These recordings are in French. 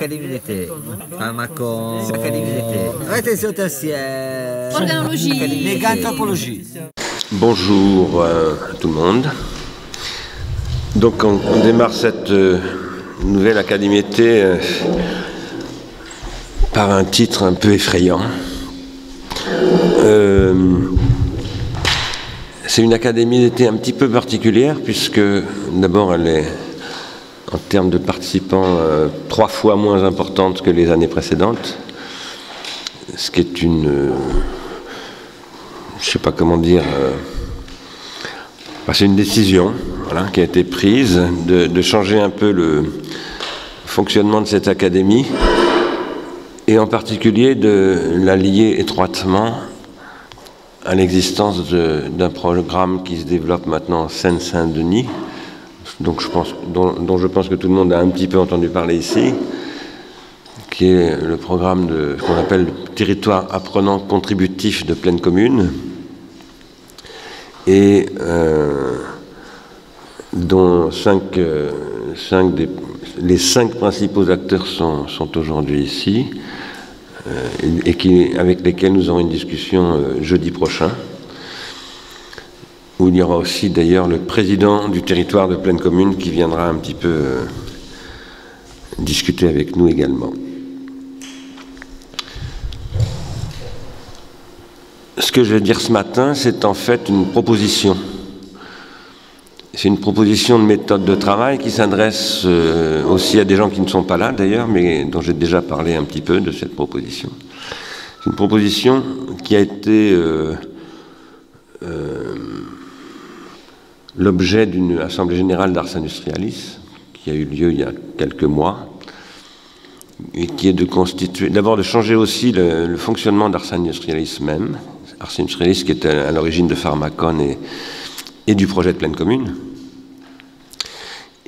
Académie d'été. Pharmacon. Académie d'été. Rétention tertiaire. Organologie. Méganthropologie. Bonjour à tout le monde. Donc on démarre cette nouvelle Académie d'été par un titre un peu effrayant. C'est une académie d'été un petit peu particulière puisque d'abord elle est en termes de participants 3 fois moins importante que les années précédentes, ce qui est une, je ne sais pas comment dire, c'est une décision voilà, qui a été prise de changer un peu le fonctionnement de cette académie et en particulier de la lier étroitement à l'existence d'un programme qui se développe maintenant en Seine-Saint-Denis, dont je pense que tout le monde a un petit peu entendu parler ici, qui est le programme de ce qu'on appelle le territoire apprenant contributif de pleine commune, et dont les 5 principaux acteurs sont aujourd'hui ici, et avec lesquels nous aurons une discussion jeudi prochain, où il y aura aussi d'ailleurs le président du territoire de pleine commune qui viendra un petit peu discuter avec nous également. Ce que je vais dire ce matin, c'est en fait une proposition. C'est une proposition de méthode de travail qui s'adresse aussi à des gens qui ne sont pas là d'ailleurs, mais dont j'ai déjà parlé un petit peu de cette proposition. C'est une proposition qui a été l'objet d'une assemblée générale d'Ars Industrialis, qui a eu lieu il y a quelques mois, et qui est de constituer, d'abord de changer aussi le fonctionnement d'Ars Industrialis même, Ars Industrialis qui était à l'origine de Pharmacon et du projet de pleine commune,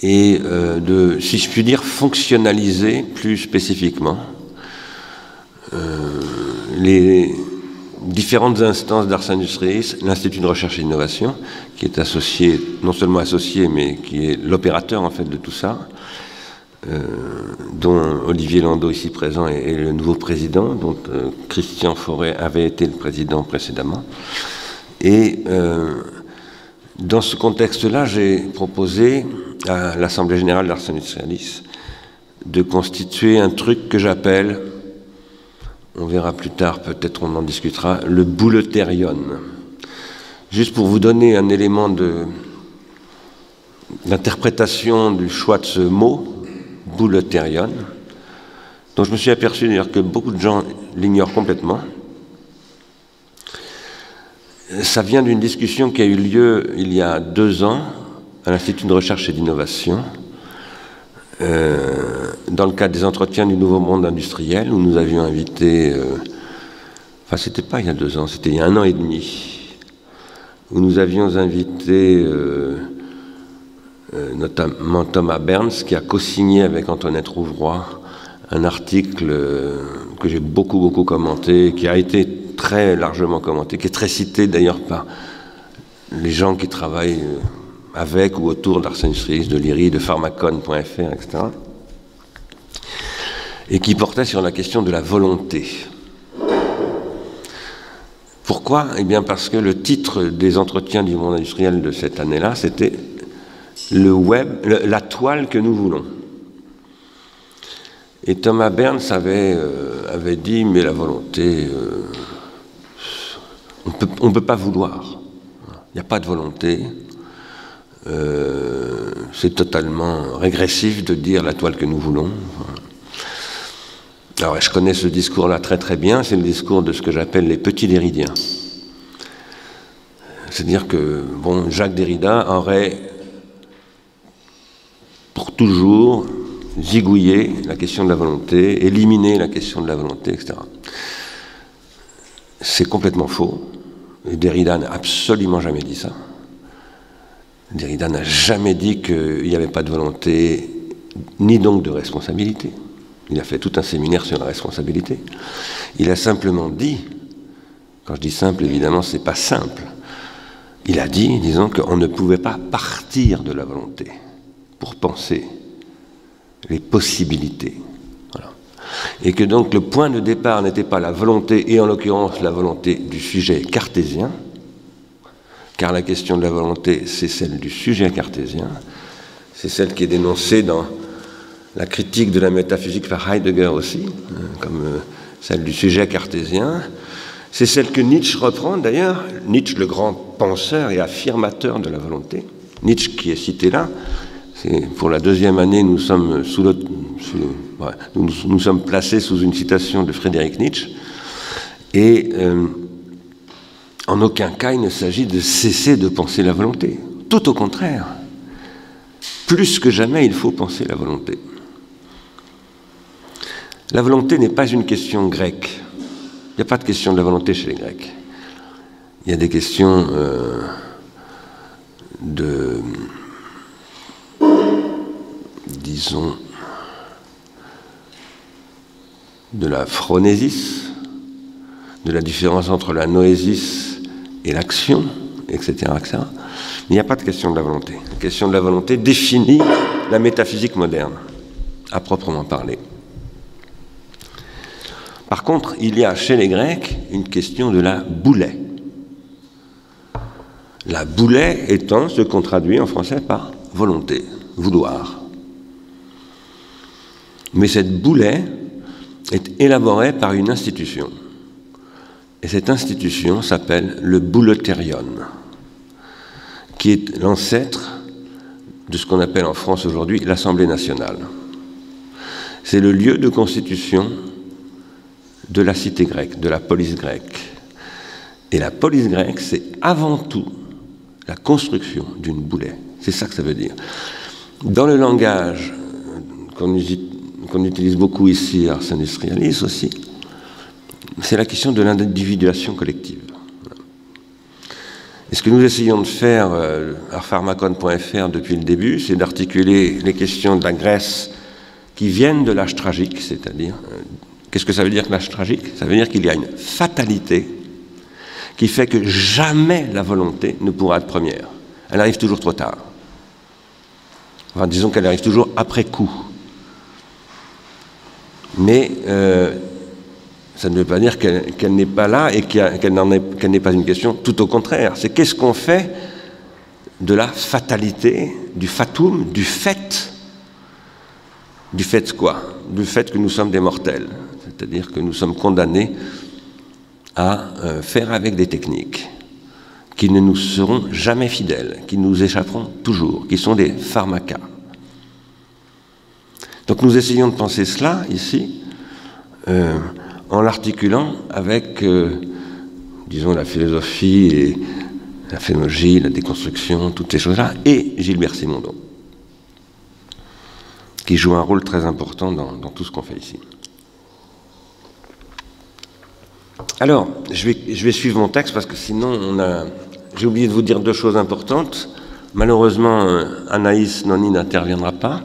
et de, si je puis dire, fonctionnaliser plus spécifiquement les différentes instances d'Ars Industrialis, l'Institut de recherche et d'innovation, qui est associé, non seulement associé, mais qui est l'opérateur en fait de tout ça, dont Olivier Landau ici présent est le nouveau président, dont Christian Forêt avait été le président précédemment. Et dans ce contexte-là, j'ai proposé à l'Assemblée générale d'Ars Industrialis de constituer un truc que j'appelle, on verra plus tard, peut-être on en discutera, le Bouleterion. Juste pour vous donner un élément d'interprétation du choix de ce mot, Bouleterion, dont je me suis aperçu d'ailleurs que beaucoup de gens l'ignorent complètement. Ça vient d'une discussion qui a eu lieu il y a 2 ans à l'Institut de recherche et d'innovation, dans le cadre des entretiens du Nouveau Monde industriel, où nous avions invité, enfin c'était pas il y a 2 ans, c'était il y a 1 an et demi, où nous avions invité notamment Thomas Berns, qui a co-signé avec Antoinette Rouvroy un article que j'ai beaucoup commenté, qui a été très largement commenté, qui est très cité d'ailleurs par les gens qui travaillent avec ou autour d'Ars Industrialis, de l'IRI, de pharmacon.fr, etc. Et qui portait sur la question de la volonté. Pourquoi ? Eh bien parce que le titre des entretiens du monde industriel de cette année-là, c'était la toile que nous voulons. Et Thomas Berns avait dit, mais la volonté, on ne peut pas vouloir. Il n'y a pas de volonté. C'est totalement régressif de dire la toile que nous voulons. Alors, je connais ce discours-là très bien, c'est le discours de ce que j'appelle les petits Derridiens. C'est-à-dire que, bon, Jacques Derrida aurait pour toujours zigouillé la question de la volonté, éliminé la question de la volonté, etc. C'est complètement faux. Et Derrida n'a absolument jamais dit ça. Derrida n'a jamais dit qu'il n'y avait pas de volonté, ni donc de responsabilité. Il a fait tout un séminaire sur la responsabilité. Il a simplement dit, quand je dis simple, évidemment, c'est pas simple. Il a dit, disons, qu'on ne pouvait pas partir de la volonté pour penser les possibilités. Voilà. et que donc le point de départ n'était pas la volonté, et en l'occurrence la volonté du sujet cartésien, car la question de la volonté, c'est celle du sujet cartésien, c'est celle qui est dénoncée dans la critique de la métaphysique par Heidegger aussi, comme celle du sujet cartésien. C'est celle que Nietzsche reprend d'ailleurs, Nietzsche le grand penseur et affirmateur de la volonté. Nietzsche qui est cité là, c'est pour la deuxième année, nous sommes nous sommes placés sous une citation de Friedrich Nietzsche, et en aucun cas il ne s'agit de cesser de penser la volonté. Tout au contraire, plus que jamais il faut penser la volonté. La volonté n'est pas une question grecque. Il n'y a pas de question de la volonté chez les Grecs. Il y a des questions disons, de la phronésis, de la différence entre la noésis et l'action, etc., etc. Mais il n'y a pas de question de la volonté. La question de la volonté définit la métaphysique moderne, à proprement parler. Par contre, il y a chez les Grecs une question de la boulet. La boulet étant ce qu'on traduit en français par volonté, vouloir. Mais cette boulet est élaborée par une institution. Et cette institution s'appelle le bouleuterion, qui est l'ancêtre de ce qu'on appelle en France aujourd'hui l'Assemblée nationale. C'est le lieu de constitution de la cité grecque, de la police grecque. Et la police grecque, c'est avant tout la construction d'une boulet. C'est ça que ça veut dire. Dans le langage qu'on utilise beaucoup ici, Ars Industrialis aussi, c'est la question de l'individuation collective. Et ce que nous essayons de faire à pharmacon.fr depuis le début, c'est d'articuler les questions de la Grèce qui viennent de l'âge tragique, c'est-à-dire... Qu'est-ce que ça veut dire que l'âge tragique? Ça veut dire qu'il y a une fatalité qui fait que jamais la volonté ne pourra être première. Elle arrive toujours trop tard. Enfin, disons qu'elle arrive toujours après coup. Mais ça ne veut pas dire qu'elle n'est pas là et qu'elle n'est pas une question. Tout au contraire. C'est qu'est-ce qu'on fait de la fatalité, du fatum, du fait. Du fait quoi? Du fait que nous sommes des mortels. C'est-à-dire que nous sommes condamnés à faire avec des techniques qui ne nous seront jamais fidèles, qui nous échapperont toujours, qui sont des pharmacas. Donc nous essayons de penser cela ici, en l'articulant avec, disons, la philosophie et la phénologie, la déconstruction, toutes ces choses-là, et Gilbert Simondon, qui joue un rôle très important dans tout ce qu'on fait ici. Alors, je vais suivre mon texte parce que sinon, j'ai oublié de vous dire deux choses importantes. Malheureusement, Anaïs Noni n'interviendra pas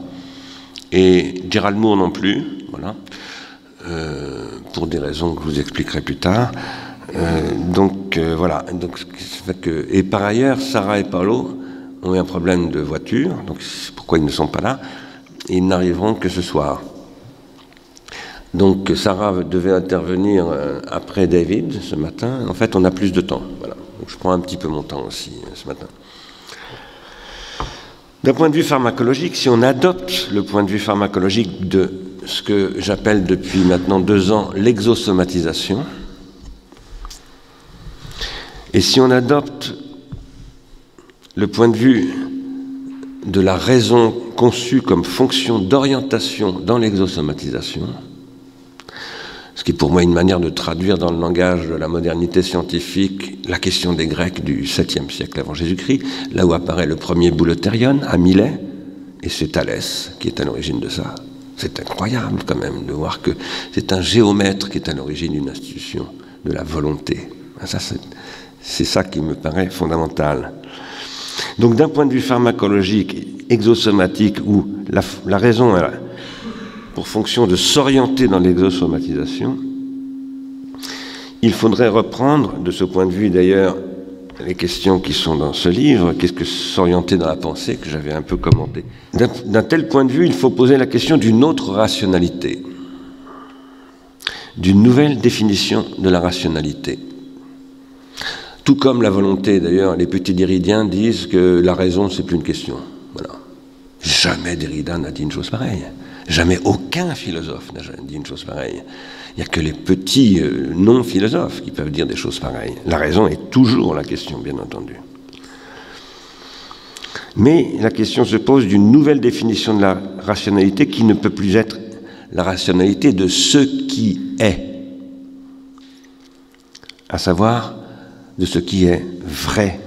et Gérald Moore non plus, voilà, pour des raisons que je vous expliquerai plus tard. Voilà. Donc, et par ailleurs, Sarah et Paolo ont eu un problème de voiture, donc c'est pourquoi ils ne sont pas là. Et ils n'arriveront que ce soir. Donc Sarah devait intervenir après David ce matin. En fait, on a plus de temps. Voilà. Donc, je prends un petit peu mon temps aussi ce matin. D'un point de vue pharmacologique, si on adopte le point de vue pharmacologique de ce que j'appelle depuis maintenant 2 ans l'exosomatisation, et si on adopte le point de vue de la raison conçue comme fonction d'orientation dans l'exosomatisation, ce qui est pour moi une manière de traduire dans le langage de la modernité scientifique la question des Grecs du 7e siècle avant Jésus-Christ, là où apparaît le premier bouleuterion à Milet, et c'est Thalès qui est à l'origine de ça. C'est incroyable quand même de voir que c'est un géomètre qui est à l'origine d'une institution de la volonté. Ça, c'est ça qui me paraît fondamental. Donc d'un point de vue pharmacologique, exosomatique, où la raison a pour fonction de s'orienter dans l'exosomatisation, il faudrait reprendre, de ce point de vue d'ailleurs, les questions qui sont dans ce livre, qu'est-ce que s'orienter dans la pensée, que j'avais un peu commenté. D'un tel point de vue, il faut poser la question d'une autre rationalité. d'une nouvelle définition de la rationalité. Tout comme la volonté, d'ailleurs, les petits Derridiens disent que la raison, c'est plus une question. Voilà. Jamais Derrida n'a dit une chose pareille. Jamais aucun philosophe n'a dit une chose pareille. Il n'y a que les petits non-philosophes qui peuvent dire des choses pareilles. La raison est toujours la question, bien entendu. Mais la question se pose d'une nouvelle définition de la rationalité qui ne peut plus être la rationalité de ce qui est, à savoir de ce qui est vrai.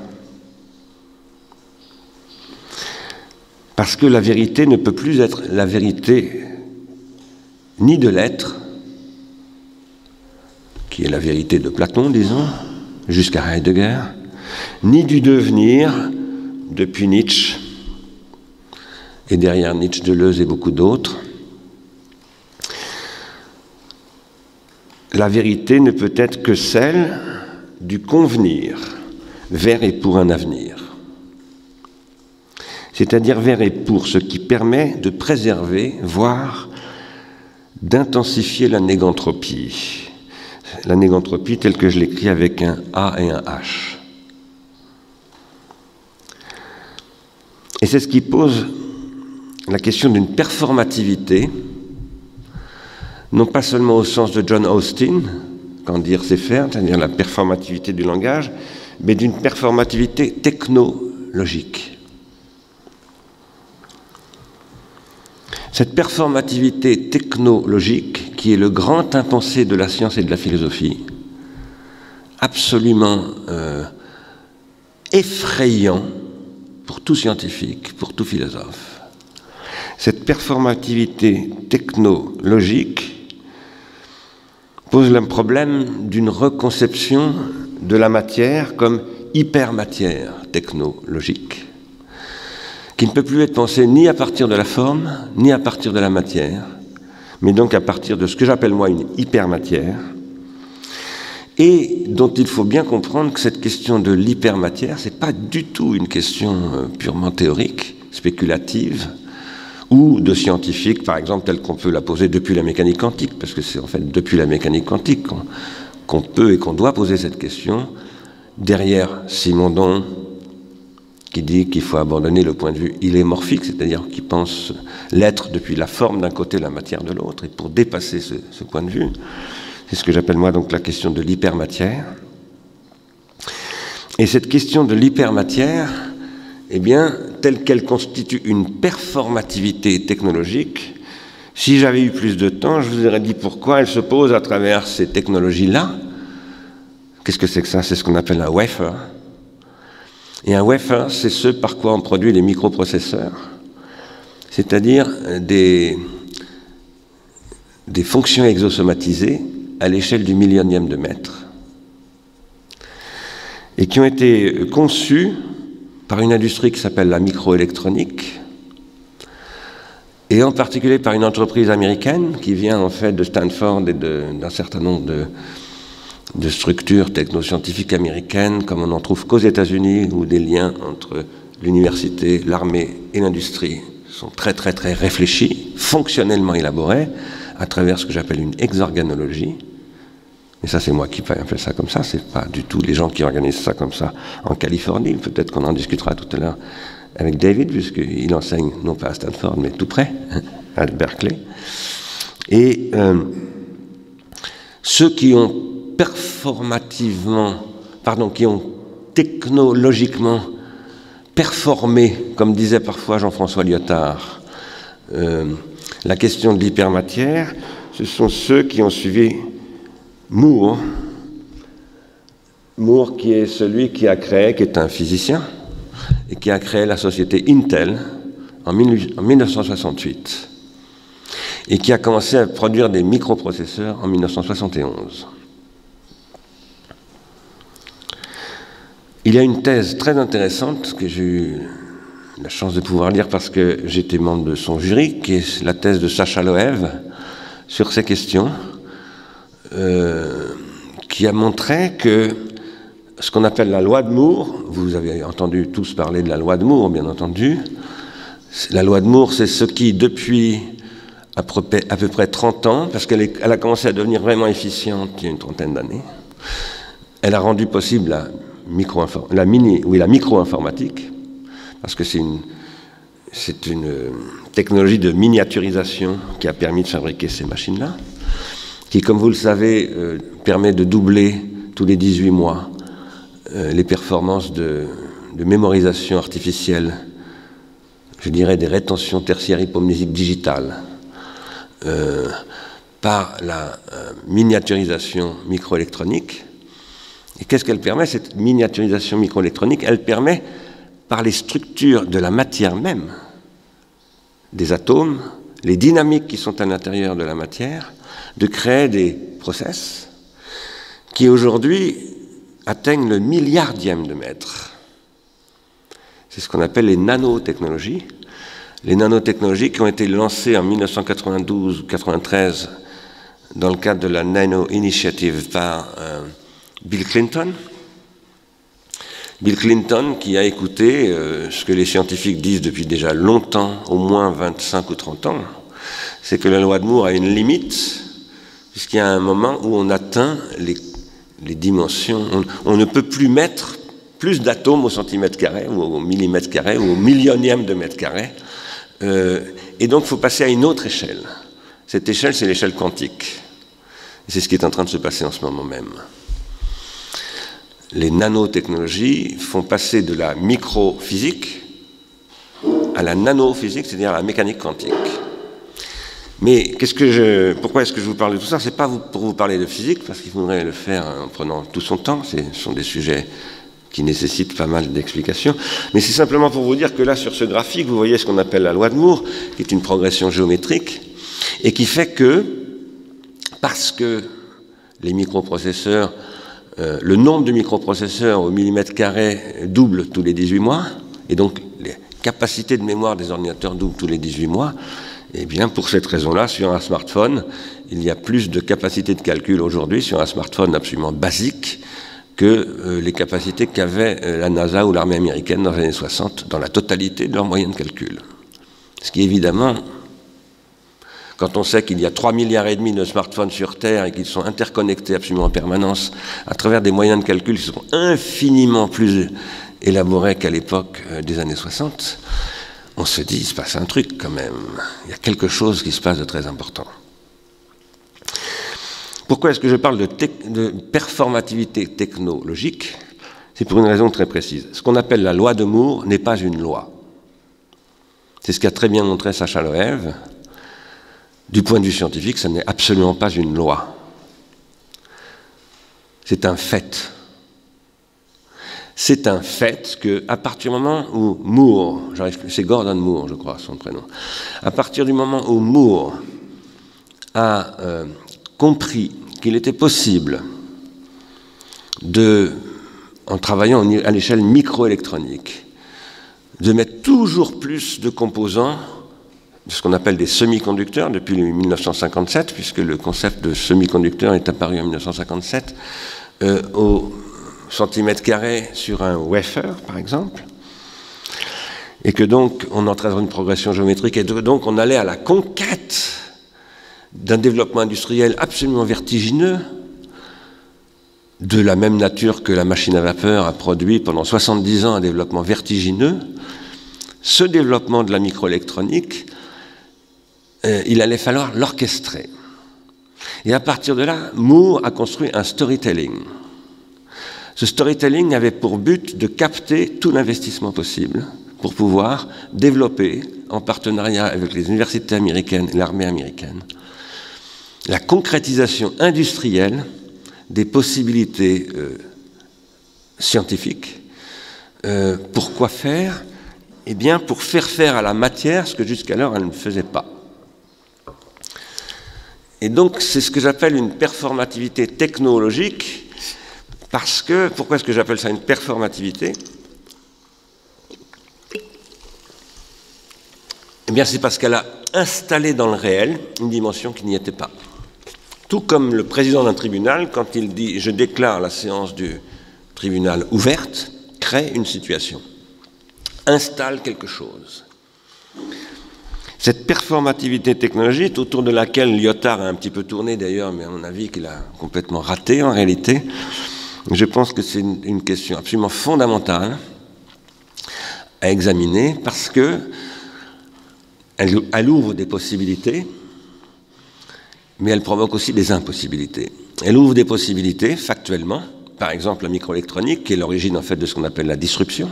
Parce que la vérité ne peut plus être la vérité ni de l'être, qui est la vérité de Platon, disons, jusqu'à Heidegger, ni du devenir, depuis Nietzsche, et derrière Nietzsche, Deleuze et beaucoup d'autres. La vérité ne peut être que celle du convenir vers et pour un avenir. C'est-à-dire vers et pour ce qui permet de préserver, voire d'intensifier la négantropie. La négantropie telle que je l'écris avec un A et un H. Et c'est ce qui pose la question d'une performativité, non pas seulement au sens de John Austin, quand dire c'est faire, c'est-à-dire la performativité du langage, mais d'une performativité technologique. Cette performativité technologique, qui est le grand impensé de la science et de la philosophie, absolument effrayant pour tout scientifique, pour tout philosophe. Cette performativité technologique pose le problème d'une reconception de la matière comme hypermatière technologique, qui ne peut plus être pensée ni à partir de la forme, ni à partir de la matière, mais donc à partir de ce que j'appelle moi une hypermatière, et dont il faut bien comprendre que cette question de l'hypermatière, ce n'est pas du tout une question purement théorique, spéculative, ou de scientifique, par exemple, telle qu'on peut la poser depuis la mécanique quantique, parce que c'est en fait depuis la mécanique quantique qu'on peut et qu'on doit poser cette question, derrière Simondon, qui dit qu'il faut abandonner le point de vue illémorphique, c'est-à-dire qui pense l'être depuis la forme d'un côté, la matière de l'autre, et pour dépasser ce point de vue, c'est ce que j'appelle moi donc la question de l'hypermatière. Et cette question de l'hypermatière, eh bien, telle qu'elle constitue une performativité technologique, si j'avais eu plus de temps, je vous aurais dit pourquoi elle se pose à travers ces technologies-là. Qu'est-ce que c'est que ça? C'est ce qu'on appelle un wafer. Et un wafer, c'est ce par quoi on produit les microprocesseurs, c'est-à-dire des fonctions exosomatisées à l'échelle du millionième de mètre, et qui ont été conçues par une industrie qui s'appelle la microélectronique, et en particulier par une entreprise américaine qui vient en fait de Stanford et d'un certain nombre de structures technoscientifiques américaines, comme on n'en trouve qu'aux États-Unis, où des liens entre l'université, l'armée et l'industrie sont très très très réfléchis, fonctionnellement élaborés, à travers ce que j'appelle une exorganologie. Et ça, c'est moi qui appelle ça comme ça, c'est pas du tout les gens qui organisent ça comme ça en Californie. Peut-être qu'on en discutera tout à l'heure avec David, puisqu'il enseigne non pas à Stanford, mais tout près, à Berkeley. Et ceux qui ont qui ont technologiquement performé, comme disait parfois Jean-François Lyotard, la question de l'hypermatière, ce sont ceux qui ont suivi Moore. Moore qui est celui qui est un physicien, et qui a créé la société Intel en 1968, et qui a commencé à produire des microprocesseurs en 1971. Il y a une thèse très intéressante que j'ai eu la chance de pouvoir lire parce que j'étais membre de son jury, qui est la thèse de Sacha Loew sur ces questions, qui a montré que ce qu'on appelle la loi de Moore, vous avez entendu tous parler de la loi de Moore, bien entendu. La loi de Moore, c'est ce qui, depuis à peu près 30 ans, parce qu'elle a commencé à devenir vraiment efficiente il y a une trentaine d'années. Elle a rendu possible la micro-informatique, parce que c'est une technologie de miniaturisation qui a permis de fabriquer ces machines-là, qui, comme vous le savez, permet de doubler tous les 18 mois les performances de mémorisation artificielle, je dirais des rétentions tertiaires hypomnésiques digitales, par la miniaturisation microélectronique. Et qu'est-ce qu'elle permet, cette miniaturisation microélectronique? Elle permet, par les structures de la matière même, des atomes, les dynamiques qui sont à l'intérieur de la matière, de créer des process qui aujourd'hui atteignent le milliardième de mètre. C'est ce qu'on appelle les nanotechnologies. Les nanotechnologies qui ont été lancées en 1992-93 dans le cadre de la Nano Initiative par Bill Clinton. Bill Clinton qui a écouté ce que les scientifiques disent depuis déjà longtemps, au moins 25 ou 30 ans, c'est que la loi de Moore a une limite, puisqu'il y a un moment où on atteint les dimensions. On ne peut plus mettre plus d'atomes au centimètre carré, ou au millimètre carré, ou au millionième de mètre carré. Et donc, il faut passer à une autre échelle. Cette échelle, c'est l'échelle quantique. Et c'est ce qui est en train de se passer en ce moment même. Les nanotechnologies font passer de la microphysique à la nanophysique, c'est-à-dire à la mécanique quantique. Mais pourquoi est-ce que je vous parle de tout ça? C'est pas pour vous parler de physique, parce qu'il faudrait le faire en prenant tout son temps. Ce sont des sujets qui nécessitent pas mal d'explications. Mais c'est simplement pour vous dire que là, sur ce graphique, vous voyez ce qu'on appelle la loi de Moore, qui est une progression géométrique, et qui fait que, parce que les microprocesseurs, le nombre de microprocesseurs au millimètre carré double tous les 18 mois, et donc les capacités de mémoire des ordinateurs doublent tous les 18 mois, et bien pour cette raison-là, sur un smartphone, il y a plus de capacité de calcul aujourd'hui sur un smartphone absolument basique que les capacités qu'avait la NASA ou l'armée américaine dans les années 60 dans la totalité de leurs moyens de calcul. Ce qui évidemment, quand on sait qu'il y a 3,5 milliards de smartphones sur Terre et qu'ils sont interconnectés absolument en permanence à travers des moyens de calcul qui sont infiniment plus élaborés qu'à l'époque des années 60, on se dit, il se passe un truc quand même. Il y a quelque chose qui se passe de très important. Pourquoi est-ce que je parle de performativité technologique? C'est pour une raison très précise. Ce qu'on appelle la loi de Moore n'est pas une loi. C'est ce qu'a très bien montré Sacha Loew. Du point de vue scientifique, ça n'est absolument pas une loi. C'est un fait. C'est un fait qu'à partir du moment où Moore, c'est Gordon Moore, je crois, son prénom, à partir du moment où Moore a compris qu'il était possible en travaillant à l'échelle microélectronique, de mettre toujours plus de composants, ce qu'on appelle des semi-conducteurs, depuis 1957, puisque le concept de semi-conducteur est apparu en 1957, au centimètre carré sur un wafer, par exemple, et que donc on entrait dans une progression géométrique, et donc on allait à la conquête d'un développement industriel absolument vertigineux, de la même nature que la machine à vapeur a produit pendant 70 ans un développement vertigineux. Ce développement de la microélectronique, il allait falloir l'orchestrer. Et à partir de là, Moore a construit un storytelling. Ce storytelling avait pour but de capter tout l'investissement possible pour pouvoir développer, en partenariat avec les universités américaines et l'armée américaine, la concrétisation industrielle des possibilités scientifiques. Pour quoi faire? Eh bien, pour faire faire à la matière ce que jusqu'alors elle ne faisait pas. Et donc, c'est ce que j'appelle une performativité technologique, parce que, pourquoi est-ce que j'appelle ça une performativité? Eh bien, c'est parce qu'elle a installé dans le réel une dimension qui n'y était pas. Tout comme le président d'un tribunal, quand il dit « je déclare la séance du tribunal ouverte », crée une situation, installe quelque chose. Cette performativité technologique, autour de laquelle Lyotard a un petit peu tourné d'ailleurs, mais à mon avis qu'il a complètement raté en réalité, je pense que c'est une question absolument fondamentale à examiner parce que elle ouvre des possibilités, mais elle provoque aussi des impossibilités. Elle ouvre des possibilités factuellement, par exemple la microélectronique, qui est l'origine en fait de ce qu'on appelle la disruption.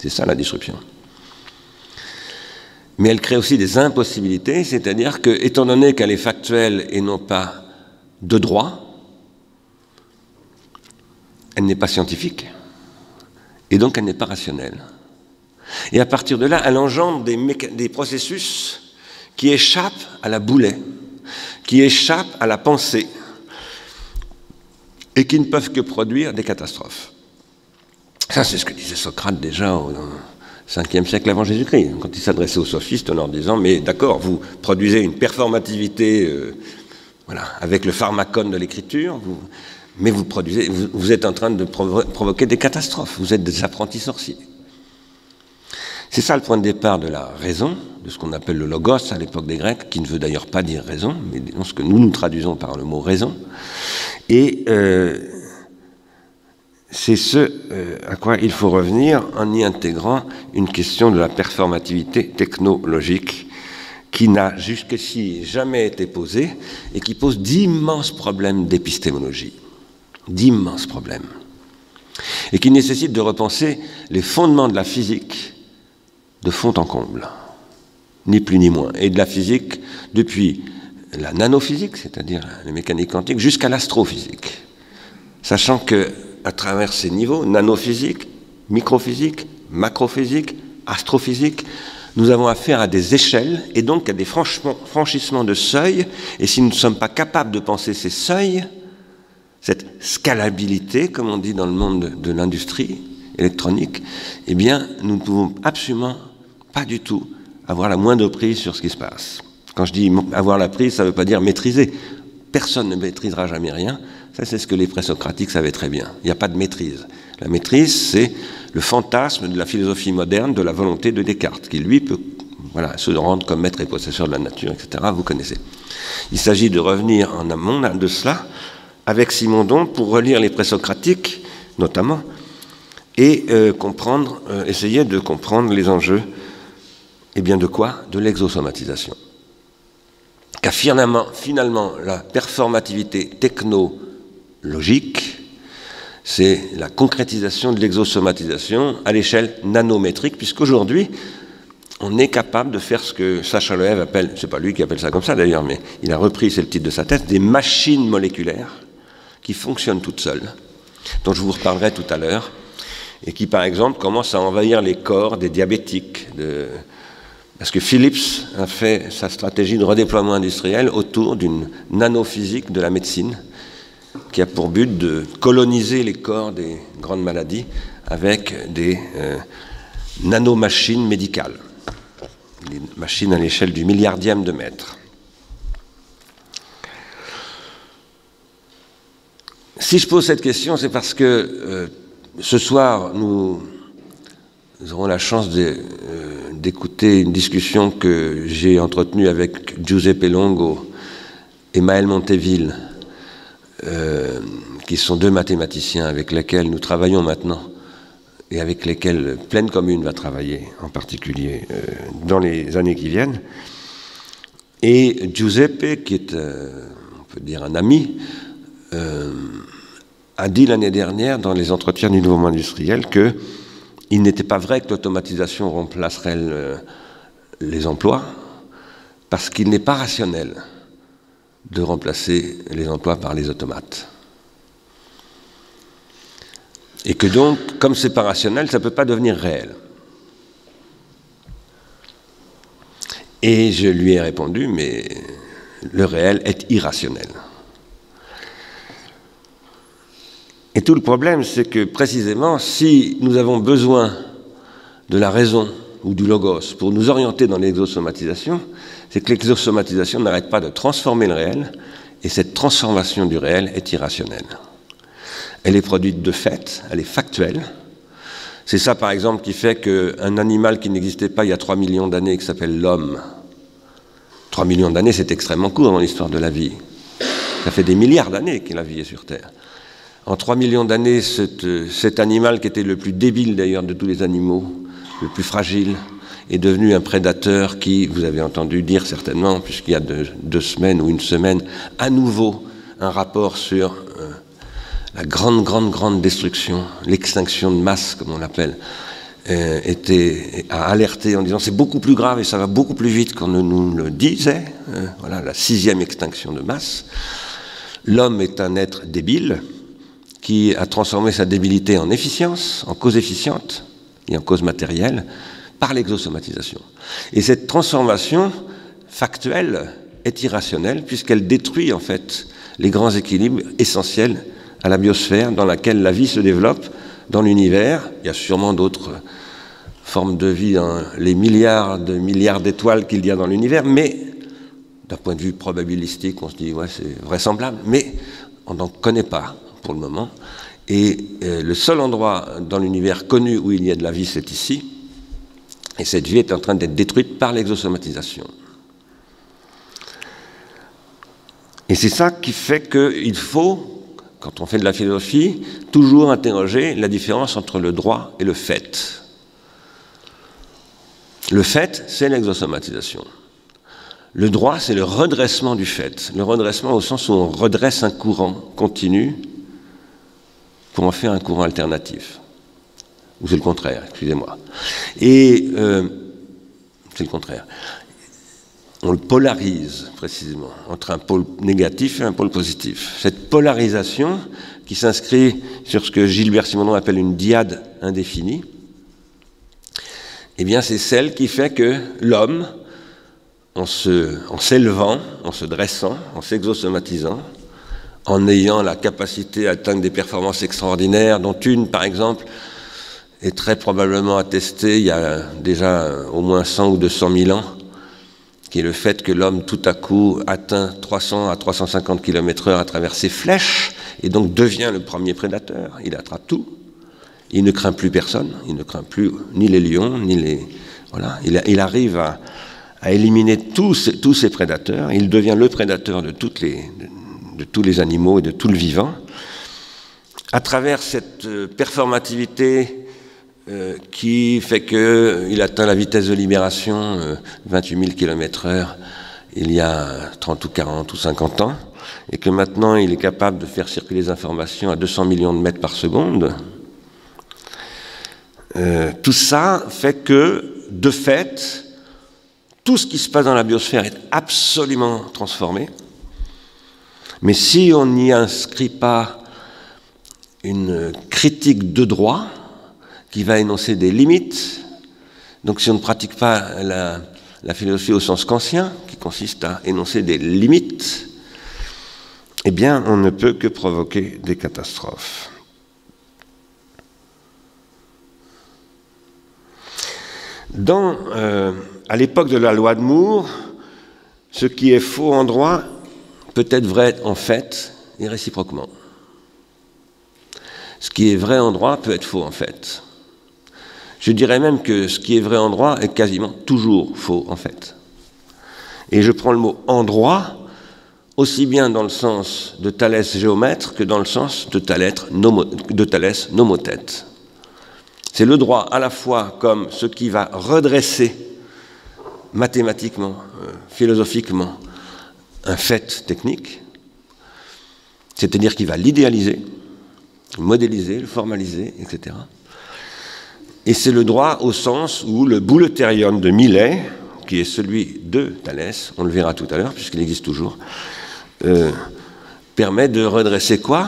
C'est ça la disruption. Mais elle crée aussi des impossibilités, c'est-à-dire que, étant donné qu'elle est factuelle et non pas de droit, elle n'est pas scientifique, et donc elle n'est pas rationnelle. Et à partir de là, elle engendre des processus qui échappent à la boulet, qui échappent à la pensée, et qui ne peuvent que produire des catastrophes. Ça, c'est ce que disait Socrate déjà au 5e siècle avant Jésus-Christ, quand il s'adressait aux sophistes en leur disant « Mais d'accord, vous produisez une performativité voilà, avec le pharmacone de l'écriture, mais vous êtes en train de provoquer des catastrophes, vous êtes des apprentis sorciers. » C'est ça le point de départ de la raison, de ce qu'on appelle le logos à l'époque des Grecs, qui ne veut d'ailleurs pas dire raison, mais ce que nous traduisons par le mot raison. Et c'est ce à quoi il faut revenir en y intégrant une question de la performativité technologique qui n'a jusqu'ici jamais été posée et qui pose d'immenses problèmes d'épistémologie, d'immenses problèmes, et qui nécessite de repenser les fondements de la physique de fond en comble, ni plus ni moins, et de la physique depuis la nanophysique, c'est-à-dire la mécanique quantique, jusqu'à l'astrophysique, sachant que à travers ces niveaux, nanophysique, microphysique, macrophysique, astrophysique, nous avons affaire à des échelles et donc à des franchissements de seuils, et si nous ne sommes pas capables de penser ces seuils, cette scalabilité, comme on dit dans le monde de l'industrie électronique, eh bien, nous ne pouvons absolument pas du tout avoir la moindre prise sur ce qui se passe. Quand je dis avoir la prise, ça ne veut pas dire maîtriser. Personne ne maîtrisera jamais rien. Ça, c'est ce que les présocratiques savaient très bien. Il n'y a pas de maîtrise. La maîtrise, c'est le fantasme de la philosophie moderne, de la volonté de Descartes, qui, lui, peut se rendre comme maître et possesseur de la nature, etc. Vous connaissez. Il s'agit de revenir en amont de cela, avec Simondon, pour relire les présocratiques, notamment, et essayer de comprendre les enjeux, eh bien de quoi? De l'exosomatisation. Car finalement, la performativité technologique, c'est la concrétisation de l'exosomatisation à l'échelle nanométrique, puisqu'aujourd'hui, on est capable de faire ce que Sacha Loew appelle, c'est pas lui qui appelle ça comme ça d'ailleurs, mais il a repris, c'est le titre de sa thèse, des machines moléculaires qui fonctionnent toutes seules, dont je vous reparlerai tout à l'heure, et qui, par exemple, commencent à envahir les corps des diabétiques. Parce que Philips a fait sa stratégie de redéploiement industriel autour d'une nanophysique de la médecine, qui a pour but de coloniser les corps des grandes maladies avec des nanomachines médicales, des machines à l'échelle du milliardième de mètre. Si je pose cette question, c'est parce que ce soir, nous aurons la chance d'écouter une discussion que j'ai entretenue avec Giuseppe Longo et Maël Monteville, qui sont deux mathématiciens avec lesquels nous travaillons maintenant et avec lesquels Pleine Commune va travailler en particulier dans les années qui viennent. Et Giuseppe, qui est, on peut dire, un ami, a dit l'année dernière dans les entretiens du Nouveau Monde industriel qu'il n'était pas vrai que l'automatisation remplacerait les emplois, parce qu'il n'est pas rationnel de remplacer les emplois par les automates. Et que donc, comme c'est pas rationnel, ça ne peut pas devenir réel. Et je lui ai répondu, mais le réel est irrationnel. Et tout le problème, c'est que précisément, si nous avons besoin de la raison ou du logos pour nous orienter dans l'exosomatisation, c'est que l'exosomatisation n'arrête pas de transformer le réel, et cette transformation du réel est irrationnelle. Elle est produite de fait, elle est factuelle. C'est ça, par exemple, qui fait qu'un animal qui n'existait pas il y a 3 millions d'années, qui s'appelle l'homme, 3 millions d'années, c'est extrêmement court dans l'histoire de la vie. Ça fait des milliards d'années que la vie est sur Terre. En 3 millions d'années, cet animal qui était le plus débile d'ailleurs de tous les animaux, le plus fragile, est devenu un prédateur qui, vous avez entendu dire certainement, puisqu'il y a 2 semaines ou 1 semaine, à nouveau un rapport sur la grande destruction, l'extinction de masse, comme on l'appelle, a alerté en disant c'est beaucoup plus grave et ça va beaucoup plus vite qu'on ne nous le disait. Voilà, la 6e extinction de masse. L'homme est un être débile qui a transformé sa débilité en efficience, en cause efficiente et en cause matérielle par l'exosomatisation. Et cette transformation factuelle est irrationnelle puisqu'elle détruit en fait les grands équilibres essentiels à la biosphère dans laquelle la vie se développe dans l'univers. Il y a sûrement d'autres formes de vie dans les milliards d'étoiles qu'il y a dans l'univers, mais d'un point de vue probabilistique, on se dit ouais, c'est vraisemblable, mais on n'en connaît pas pour le moment. Et le seul endroit dans l'univers connu où il y a de la vie, c'est ici. Et cette vie est en train d'être détruite par l'exosomatisation. Et c'est ça qui fait qu'il faut, quand on fait de la philosophie, toujours interroger la différence entre le droit et le fait. Le fait, c'est l'exosomatisation. Le droit, c'est le redressement du fait. Le redressement au sens où on redresse un courant continu pour en faire un courant alternatif. Ou c'est le contraire, excusez-moi. Et c'est le contraire. On le polarise précisément entre un pôle négatif et un pôle positif. Cette polarisation qui s'inscrit sur ce que Gilbert Simondon appelle une dyade indéfinie, eh bien c'est celle qui fait que l'homme, en s'élevant, en se dressant, en s'exosomatisant, en ayant la capacité à atteindre des performances extraordinaires, dont une par exemple est très probablement attestée il y a déjà au moins 100 ou 200 000 ans, qui est le fait que l'homme tout à coup atteint 300 à 350 km/h à travers ses flèches et donc devient le premier prédateur. Il attrape tout. Il ne craint plus personne. Il ne craint plus ni les lions, ni les... Voilà. Il arrive à éliminer tous ces prédateurs. Il devient le prédateur de tous les animaux et de tout le vivant. À travers cette performativité qui fait qu'il atteint la vitesse de libération, 28 000 km/h, il y a 30 ou 40 ou 50 ans, et que maintenant il est capable de faire circuler les informations à 200 millions de mètres par seconde. Tout ça fait que, de fait, tout ce qui se passe dans la biosphère est absolument transformé. Mais si on n'y inscrit pas une critique de droit qui va énoncer des limites, donc si on ne pratique pas la philosophie au sens kantien, qui consiste à énoncer des limites, eh bien on ne peut que provoquer des catastrophes. À l'époque de la loi de Moore, ce qui est faux en droit peut être vrai en fait et réciproquement. Ce qui est vrai en droit peut être faux en fait. Je dirais même que ce qui est vrai en droit est quasiment toujours faux en fait. Et je prends le mot en droit aussi bien dans le sens de Thalès géomètre que dans le sens de Thalès nomothète. C'est le droit à la fois comme ce qui va redresser mathématiquement, philosophiquement, un fait technique, c'est-à-dire qu'il va l'idéaliser, le modéliser, le formaliser, etc. Et c'est le droit au sens où le bouleuterion de Millet, qui est celui de Thalès, on le verra tout à l'heure puisqu'il existe toujours, permet de redresser quoi?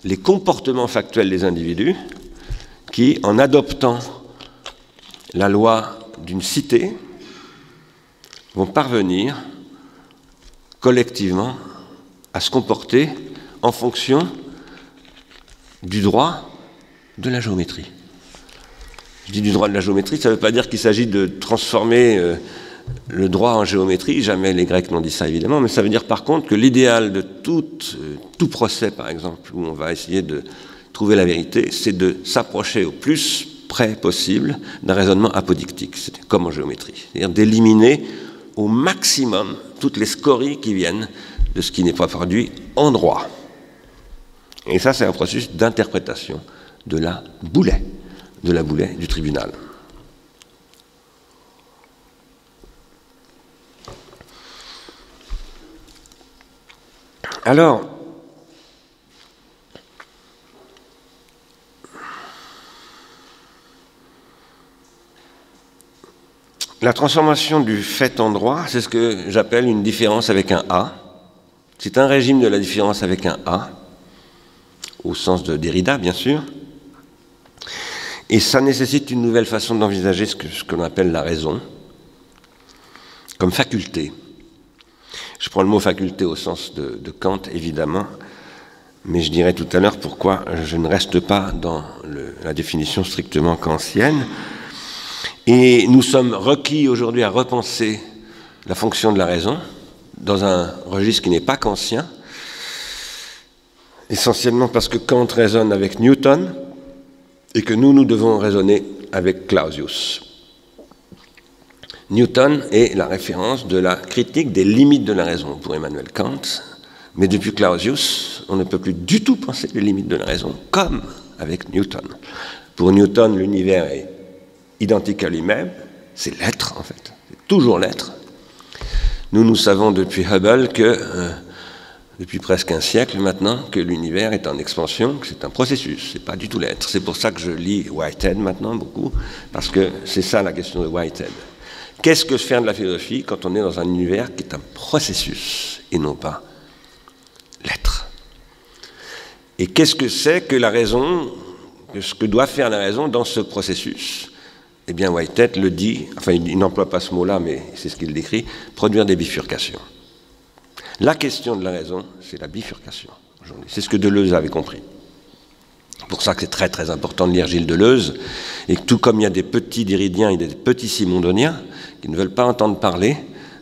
Les comportements factuels des individus qui, en adoptant la loi d'une cité, vont parvenir collectivement à se comporter en fonction du droit de la géométrie. Je dis du droit de la géométrie, ça ne veut pas dire qu'il s'agit de transformer le droit en géométrie, jamais les Grecs n'ont dit ça évidemment, mais ça veut dire par contre que l'idéal de tout procès, par exemple, où on va essayer de trouver la vérité, c'est de s'approcher au plus près possible d'un raisonnement apodictique, c'est comme en géométrie, c'est-à-dire d'éliminer au maximum toutes les scories qui viennent de ce qui n'est pas produit en droit. Et ça, c'est un processus d'interprétation de la boulet du tribunal. Alors, la transformation du fait en droit, c'est ce que j'appelle une différence avec un A. C'est un régime de la différence avec un A, au sens de Derrida, bien sûr. Et ça nécessite une nouvelle façon d'envisager ce que l'on appelle la raison, comme faculté. Je prends le mot faculté au sens de Kant, évidemment, mais je dirai tout à l'heure pourquoi je ne reste pas dans la définition strictement kantienne. Et nous sommes requis aujourd'hui à repenser la fonction de la raison dans un registre qui n'est pas kantien, essentiellement parce que Kant raisonne avec Newton et que nous devons raisonner avec Clausius. Newton est la référence de la critique des limites de la raison pour Emmanuel Kant, mais depuis Clausius, on ne peut plus du tout penser les limites de la raison, comme avec Newton. Pour Newton, l'univers est identique à lui-même, c'est l'être en fait, c'est toujours l'être. Nous savons depuis Hubble que, depuis presque un siècle maintenant, que l'univers est en expansion, que c'est un processus, c'est pas du tout l'être. C'est pour ça que je lis Whitehead maintenant beaucoup, parce que c'est ça la question de Whitehead. Qu'est-ce que faire de la philosophie quand on est dans un univers qui est un processus et non pas l'être? Et qu'est-ce que c'est que la raison, que ce que doit faire la raison dans ce processus? Eh bien, Whitehead le dit, enfin il n'emploie pas ce mot-là, mais c'est ce qu'il décrit, produire des bifurcations. La question de la raison, c'est la bifurcation aujourd'hui. C'est ce que Deleuze avait compris. C'est pour ça que c'est très très important de lire Gilles Deleuze, et que tout comme il y a des petits Derridiens et des petits Simondoniens qui ne veulent pas entendre parler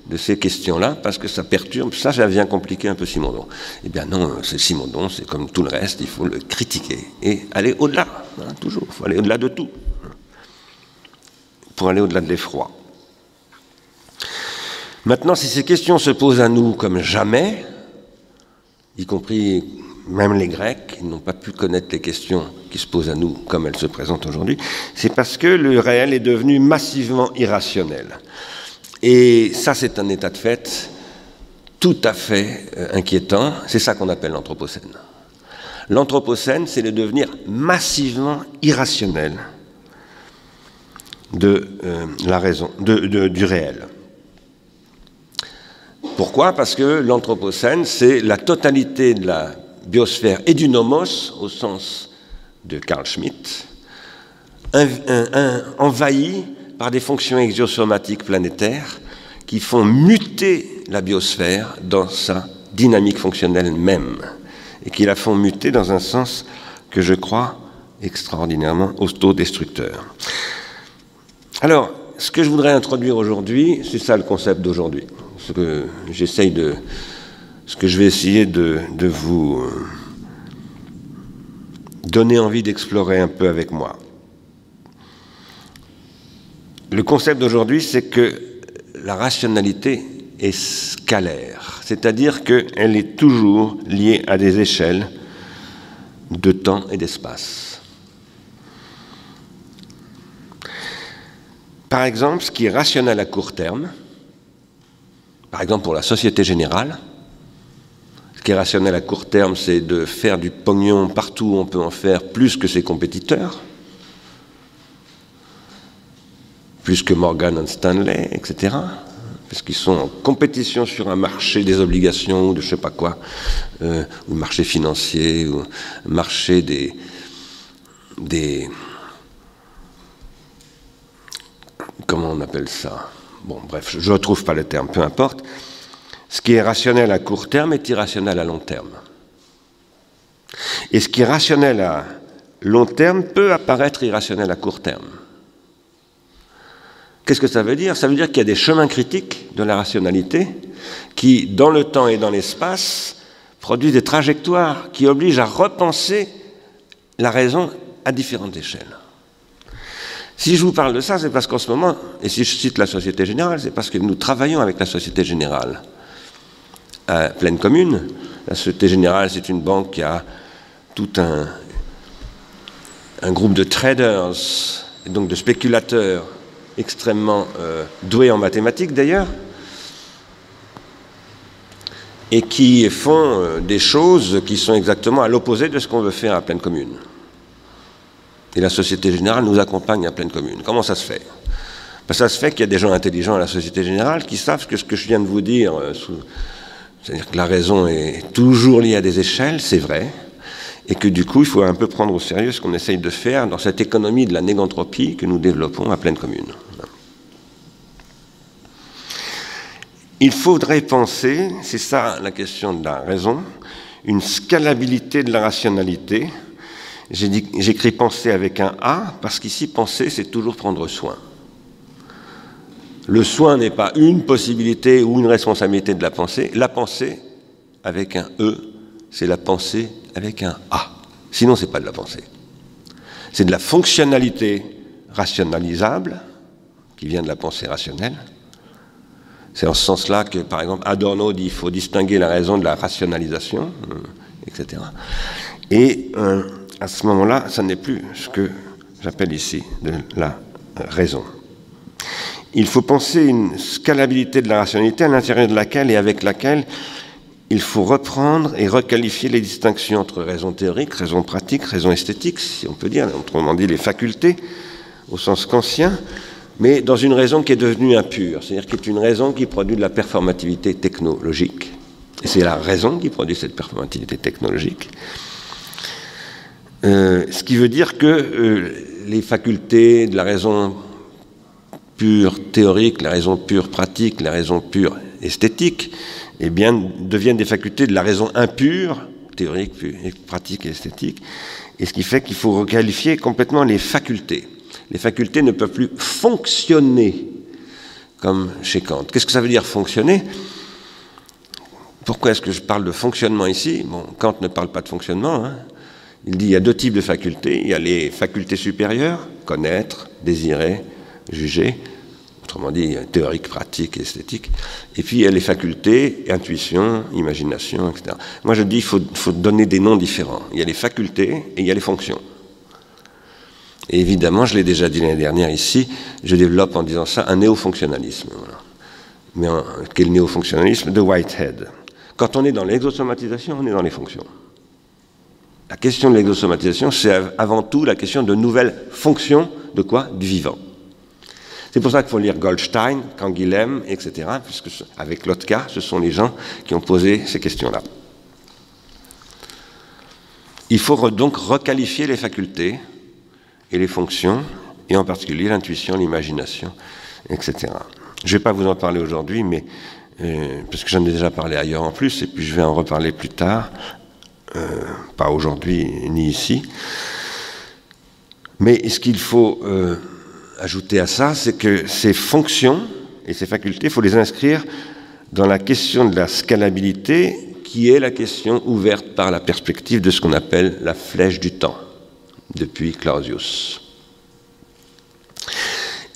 de ces questions-là, parce que ça perturbe, ça vient compliquer un peu Simondon. Eh bien non, c'est Simondon, c'est comme tout le reste, il faut le critiquer et aller au-delà, hein, toujours, il faut aller au-delà de tout, pour aller au-delà de l'effroi. Maintenant, si ces questions se posent à nous comme jamais, y compris même les Grecs, ils n'ont pas pu connaître les questions qui se posent à nous comme elles se présentent aujourd'hui, c'est parce que le réel est devenu massivement irrationnel. Et ça, c'est un état de fait tout à fait inquiétant. C'est ça qu'on appelle l'anthropocène. L'anthropocène, c'est le devenir massivement irrationnel de la raison, du réel. Pourquoi? Parce que l'anthropocène, c'est la totalité de la biosphère et du nomos, au sens de Carl Schmitt, envahi par des fonctions exosomatiques planétaires qui font muter la biosphère dans sa dynamique fonctionnelle même, et qui la font muter dans un sens que je crois extraordinairement autodestructeur. Alors, ce que je voudrais introduire aujourd'hui, c'est ça le concept d'aujourd'hui. Ce que je vais essayer de vous donner envie d'explorer un peu avec moi. Le concept d'aujourd'hui, c'est que la rationalité est scalaire, c'est-à-dire qu'elle est toujours liée à des échelles de temps et d'espace. Par exemple, ce qui est rationnel à court terme, par exemple pour la Société Générale, ce qui est rationnel à court terme, c'est de faire du pognon partout où on peut en faire plus que ses compétiteurs, plus que Morgan & Stanley, etc., parce qu'ils sont en compétition sur un marché des obligations ou de je sais pas quoi, ou marché financier, ou marché des comment on appelle ça? Bon, bref, je ne retrouve pas le terme, peu importe. Ce qui est rationnel à court terme est irrationnel à long terme. Et ce qui est rationnel à long terme peut apparaître irrationnel à court terme. Qu'est-ce que ça veut dire? Ça veut dire qu'il y a des chemins critiques de la rationalité qui, dans le temps et dans l'espace, produisent des trajectoires qui obligent à repenser la raison à différentes échelles. Si je vous parle de ça, c'est parce qu'en ce moment, et si je cite la Société Générale, c'est parce que nous travaillons avec la Société Générale à Pleine Commune. La Société Générale, c'est une banque qui a tout un groupe de traders, et donc de spéculateurs extrêmement doués en mathématiques d'ailleurs, et qui font des choses qui sont exactement à l'opposé de ce qu'on veut faire à Pleine Commune. Et la Société Générale nous accompagne à Pleine Commune. Comment ça se fait? Ben, ça se fait qu'il y a des gens intelligents à la Société Générale qui savent que ce que je viens de vous dire, c'est-à-dire que la raison est toujours liée à des échelles, c'est vrai, et que du coup, il faut un peu prendre au sérieux ce qu'on essaye de faire dans cette économie de la négantropie que nous développons à Pleine Commune. Il faudrait penser, c'est ça la question de la raison, une scalabilité de la rationalité. J'écris penser avec un A, parce qu'ici, penser, c'est toujours prendre soin. Le soin n'est pas une possibilité ou une responsabilité de la pensée. La pensée, avec un E, c'est la pensée avec un A. Sinon, ce n'est pas de la pensée. C'est de la fonctionnalité rationalisable, qui vient de la pensée rationnelle. C'est en ce sens-là que, par exemple, Adorno dit qu'il faut distinguer la raison de la rationalisation, etc. Et à ce moment-là, ça n'est plus ce que j'appelle ici de la raison. Il faut penser une scalabilité de la rationalité à l'intérieur de laquelle et avec laquelle il faut reprendre et requalifier les distinctions entre raison théorique, raison pratique, raison esthétique, si on peut dire, autrement dit les facultés, au sens kantien, mais dans une raison qui est devenue impure, c'est-à-dire qui est une raison qui produit de la performativité technologique. Et c'est la raison qui produit cette performativité technologique. Ce qui veut dire que les facultés de la raison pure théorique, la raison pure pratique, la raison pure esthétique, eh bien, deviennent des facultés de la raison impure, théorique, pratique et esthétique, et ce qui fait qu'il faut requalifier complètement les facultés. Les facultés ne peuvent plus fonctionner comme chez Kant. Qu'est-ce que ça veut dire fonctionner? Pourquoi est-ce que je parle de fonctionnement ici? Bon, Kant ne parle pas de fonctionnement, hein. Il dit qu'il y a deux types de facultés. Il y a les facultés supérieures, connaître, désirer, juger, autrement dit théorique, pratique, esthétique. Et puis il y a les facultés, intuition, imagination, etc. Moi je dis qu'il faut donner des noms différents. Il y a les facultés et il y a les fonctions. Et évidemment, je l'ai déjà dit l'année dernière ici, je développe en disant ça un néofonctionnalisme. Voilà. Mais quel néofonctionnalisme? De Whitehead. Quand on est dans l'exosomatisation, on est dans les fonctions. La question de l'exosomatisation, c'est avant tout la question de nouvelles fonctions de quoi? Du vivant. C'est pour ça qu'il faut lire Goldstein, Canguilhem, etc., puisque avec Lotka, ce sont les gens qui ont posé ces questions-là. Il faut donc requalifier les facultés et les fonctions, et en particulier l'intuition, l'imagination, etc. Je ne vais pas vous en parler aujourd'hui, mais parce que j'en ai déjà parlé ailleurs en plus, et puis je vais en reparler plus tard, pas aujourd'hui ni ici. Mais ce qu'il faut ajouter à ça, c'est que ces fonctions et ces facultés, il faut les inscrire dans la question de la scalabilité, qui est la question ouverte par la perspective de ce qu'on appelle la flèche du temps, depuis Clausius.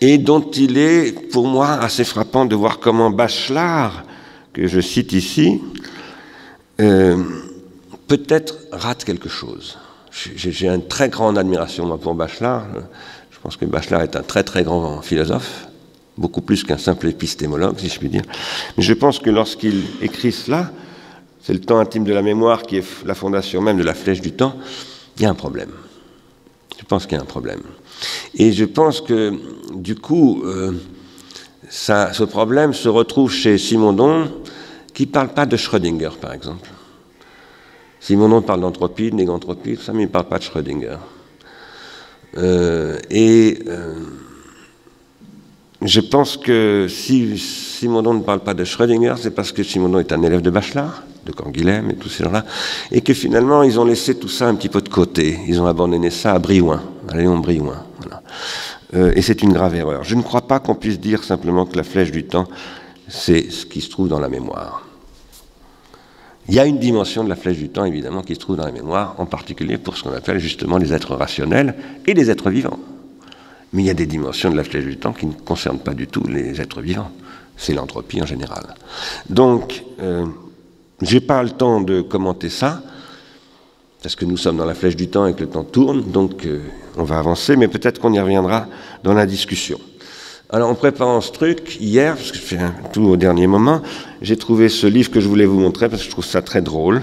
Et dont il est, pour moi, assez frappant de voir comment Bachelard, que je cite ici, peut-être rate quelque chose. J'ai une très grande admiration moi, pour Bachelard. Je pense que Bachelard est un très très grand philosophe, beaucoup plus qu'un simple épistémologue, si je puis dire. Mais je pense que lorsqu'il écrit cela, c'est le temps intime de la mémoire qui est la fondation même de la flèche du temps, il y a un problème. Je pense qu'il y a un problème. Et je pense que, du coup, ce problème se retrouve chez Simondon, qui ne parle pas de Schrödinger, par exemple. Simondon parle d'entropie, de négantropie, tout ça, mais il ne parle pas de Schrödinger. Je pense que si Simondon ne parle pas de Schrödinger, c'est parce que Simondon est un élève de Bachelard, de Canguilhem et tous ces gens-là, et que finalement, ils ont laissé tout ça un petit peu de côté. Ils ont abandonné ça à Brillouin, à Léon Brillouin. Voilà. Et c'est une grave erreur. Je ne crois pas qu'on puisse dire simplement que la flèche du temps, c'est ce qui se trouve dans la mémoire. Il y a une dimension de la flèche du temps, évidemment, qui se trouve dans la mémoire, en particulier pour ce qu'on appelle justement les êtres rationnels et les êtres vivants. Mais il y a des dimensions de la flèche du temps qui ne concernent pas du tout les êtres vivants. C'est l'entropie en général. Donc, je n'ai pas le temps de commenter ça, parce que nous sommes dans la flèche du temps et que le temps tourne, donc on va avancer, mais peut-être qu'on y reviendra dans la discussion. Alors, en préparant ce truc, hier, parce que je fais tout au dernier moment, j'ai trouvé ce livre que je voulais vous montrer, parce que je trouve ça très drôle.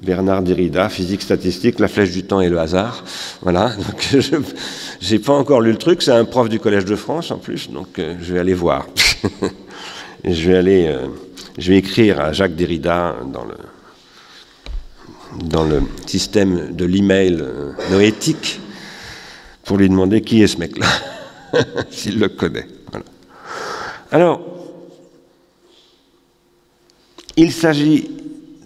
Bernard Derrida, Physique statistique, la flèche du temps et le hasard. Voilà, donc je n'ai pas encore lu le truc, c'est un prof du Collège de France en plus, donc je vais aller voir. Et je vais écrire à Jacques Derrida dans le système de l'email noétique pour lui demander qui est ce mec-là, s'il le connaît. Voilà. Alors, il s'agit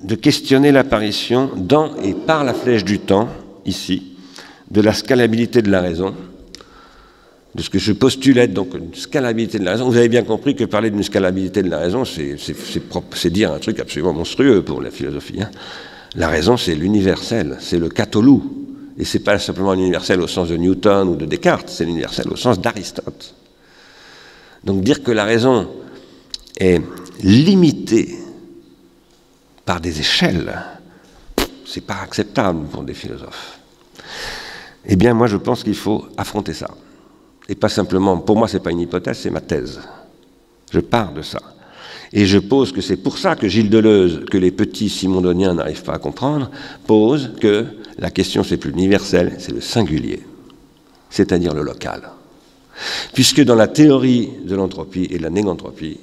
de questionner l'apparition dans et par la flèche du temps, ici, de la scalabilité de la raison, de ce que je postule être donc une scalabilité de la raison. Vous avez bien compris que parler d'une scalabilité de la raison, c'est dire un truc absolument monstrueux pour la philosophie. Hein. La raison, c'est l'universel, c'est le catolou. Et ce n'est pas simplement l'universel au sens de Newton ou de Descartes, c'est l'universel au sens d'Aristote. Donc dire que la raison est limitée par des échelles, c'est pas acceptable pour des philosophes. Eh bien, moi, je pense qu'il faut affronter ça. Et pas simplement, pour moi, c'est pas une hypothèse, c'est ma thèse. Je pars de ça. Et je pose que c'est pour ça que Gilles Deleuze, que les petits simondoniens n'arrivent pas à comprendre, pose que la question, c'est plus l'universel, c'est le singulier, c'est-à-dire le local. Puisque dans la théorie de l'entropie et de la négantropie,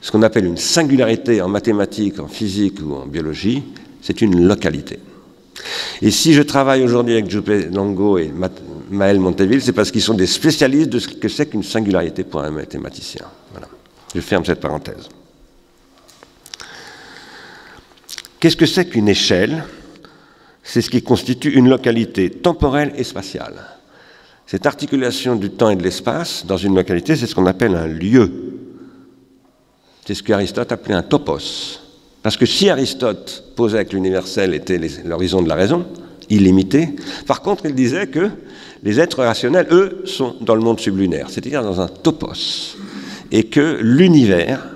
ce qu'on appelle une singularité en mathématiques, en physique ou en biologie, c'est une localité. Et si je travaille aujourd'hui avec Juppé Longo et Maël Monteville, c'est parce qu'ils sont des spécialistes de ce que c'est qu'une singularité pour un mathématicien. Voilà. Je ferme cette parenthèse. Qu'est-ce que c'est qu'une échelle? C'est ce qui constitue une localité temporelle et spatiale. Cette articulation du temps et de l'espace dans une localité, c'est ce qu'on appelle un lieu. C'est ce qu'Aristote appelait un topos. Parce que si Aristote posait que l'universel était l'horizon de la raison, illimité, par contre, il disait que les êtres rationnels, eux, sont dans le monde sublunaire, c'est-à-dire dans un topos. Et que l'univers,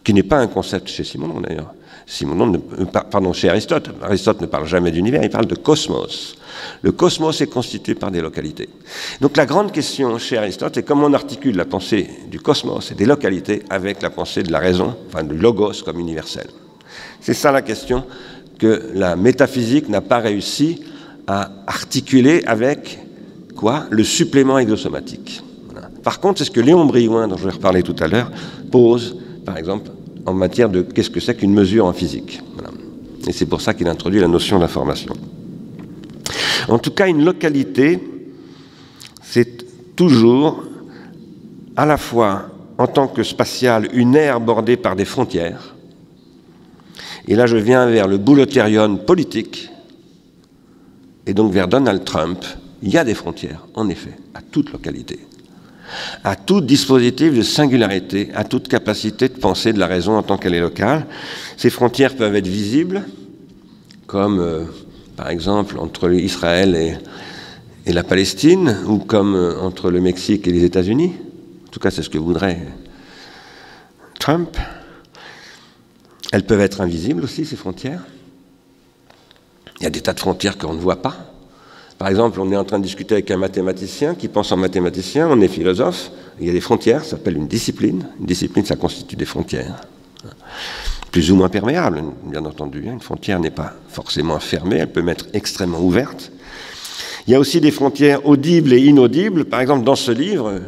qui n'est pas un concept chez Simondon d'ailleurs, chez Aristote ne parle jamais d'univers, il parle de cosmos. Le cosmos est constitué par des localités. Donc la grande question chez Aristote, c'est comment on articule la pensée du cosmos et des localités avec la pensée de la raison, enfin du logos comme universel. C'est ça la question que la métaphysique n'a pas réussi à articuler avec quoi? Le supplément exosomatique. Voilà. Par contre, c'est ce que Léon Briouin, dont je vais reparler tout à l'heure, pose, par exemple, en matière de qu'est-ce que c'est qu'une mesure en physique. Voilà. Et c'est pour ça qu'il introduit la notion d'information. En tout cas, une localité, c'est toujours, à la fois, en tant que spatiale, une aire bordée par des frontières. Et là, je viens vers le bouleterion politique, et donc vers Donald Trump. Il y a des frontières, en effet, à toute localité, à tout dispositif de singularité, à toute capacité de penser de la raison en tant qu'elle est locale. Ces frontières peuvent être visibles, comme par exemple entre Israël et la Palestine, ou comme entre le Mexique et les États-Unis. En tout cas, c'est ce que voudrait Trump. Elles peuvent être invisibles aussi, ces frontières. Il y a des tas de frontières qu'on ne voit pas. Par exemple, on est en train de discuter avec un mathématicien qui pense en mathématicien, on est philosophe, il y a des frontières, ça s'appelle une discipline. Une discipline, ça constitue des frontières. Plus ou moins perméables, bien entendu. Une frontière n'est pas forcément fermée, elle peut être extrêmement ouverte. Il y a aussi des frontières audibles et inaudibles. Par exemple, dans ce livre,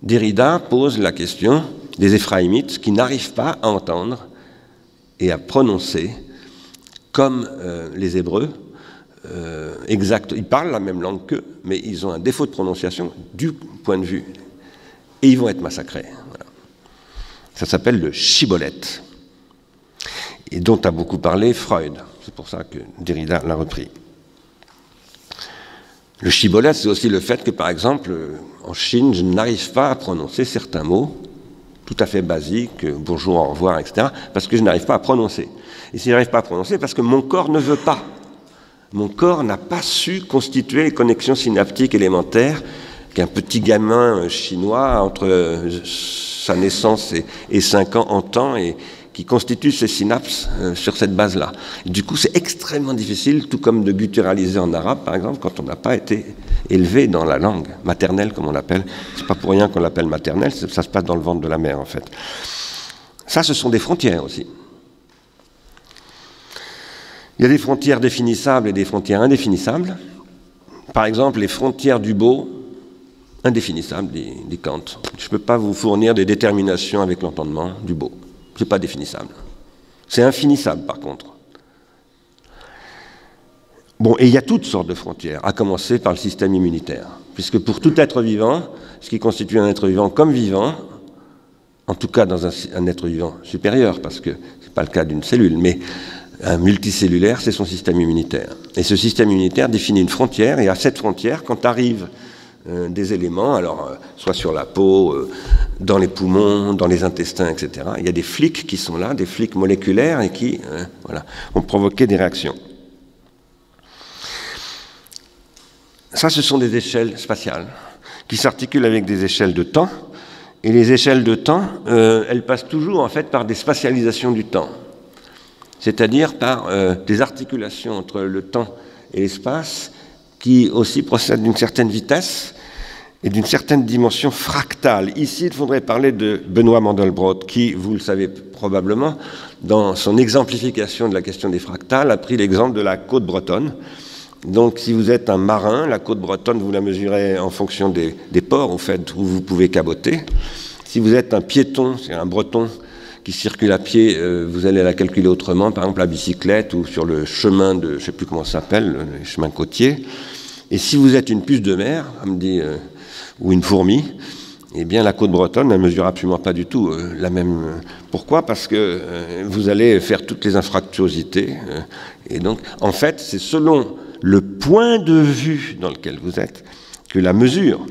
Derrida pose la question des Éphraïmites qui n'arrivent pas à entendre et à prononcer comme les Hébreux. Exact. Ils parlent la même langue qu'eux, mais ils ont un défaut de prononciation du point de vue. Et ils vont être massacrés. Voilà. Ça s'appelle le shibboleth. Et dont a beaucoup parlé Freud. C'est pour ça que Derrida l'a repris. Le shibboleth, c'est aussi le fait que, par exemple, en Chine, je n'arrive pas à prononcer certains mots tout à fait basiques, bonjour, au revoir, etc., parce que je n'arrive pas à prononcer. Et si je n'arrive pas à prononcer, parce que mon corps ne veut pas. Mon corps n'a pas su constituer les connexions synaptiques élémentaires qu'un petit gamin chinois entre sa naissance et 5 ans entend et qui constitue ses synapses sur cette base-là. Du coup, c'est extrêmement difficile, tout comme de gutturaliser en arabe, par exemple, quand on n'a pas été élevé dans la langue maternelle, comme on l'appelle. C'est pas pour rien qu'on l'appelle maternelle, ça se passe dans le ventre de la mère, en fait. Ça, ce sont des frontières aussi. Il y a des frontières définissables et des frontières indéfinissables. Par exemple, les frontières du beau, indéfinissables, dit Kant. Je ne peux pas vous fournir des déterminations avec l'entendement du beau. Ce n'est pas définissable. C'est infinissable, par contre. Bon, et il y a toutes sortes de frontières, à commencer par le système immunitaire. Puisque pour tout être vivant, ce qui constitue un être vivant comme vivant, en tout cas dans un être vivant supérieur, parce que ce n'est pas le cas d'une cellule, mais un multicellulaire, c'est son système immunitaire. Et ce système immunitaire définit une frontière, et à cette frontière, quand arrivent des éléments, alors soit sur la peau, dans les poumons, dans les intestins, etc., il y a des flics qui sont là, des flics moléculaires, et qui voilà, ont provoqué des réactions. Ça, ce sont des échelles spatiales, qui s'articulent avec des échelles de temps, et les échelles de temps, elles passent toujours, en fait, par des spatialisations du temps. C'est-à-dire par des articulations entre le temps et l'espace qui aussi procèdent d'une certaine vitesse et d'une certaine dimension fractale. Ici, il faudrait parler de Benoît Mandelbrot, qui, vous le savez probablement, dans son exemplification de la question des fractales, a pris l'exemple de la côte bretonne. Donc, si vous êtes un marin, la côte bretonne, vous la mesurez en fonction des ports, au fait, où vous pouvez caboter. Si vous êtes un piéton, c'est un breton, qui circule à pied, vous allez la calculer autrement, par exemple la bicyclette ou sur le chemin de, je ne sais plus comment ça s'appelle, le chemin côtier. Et si vous êtes une puce de mer, on me dit, ou une fourmi, eh bien la côte bretonne ne mesure absolument pas du tout la même. Pourquoi ? Parce que vous allez faire toutes les infractuosités. Et donc, en fait, c'est selon le point de vue dans lequel vous êtes que la mesure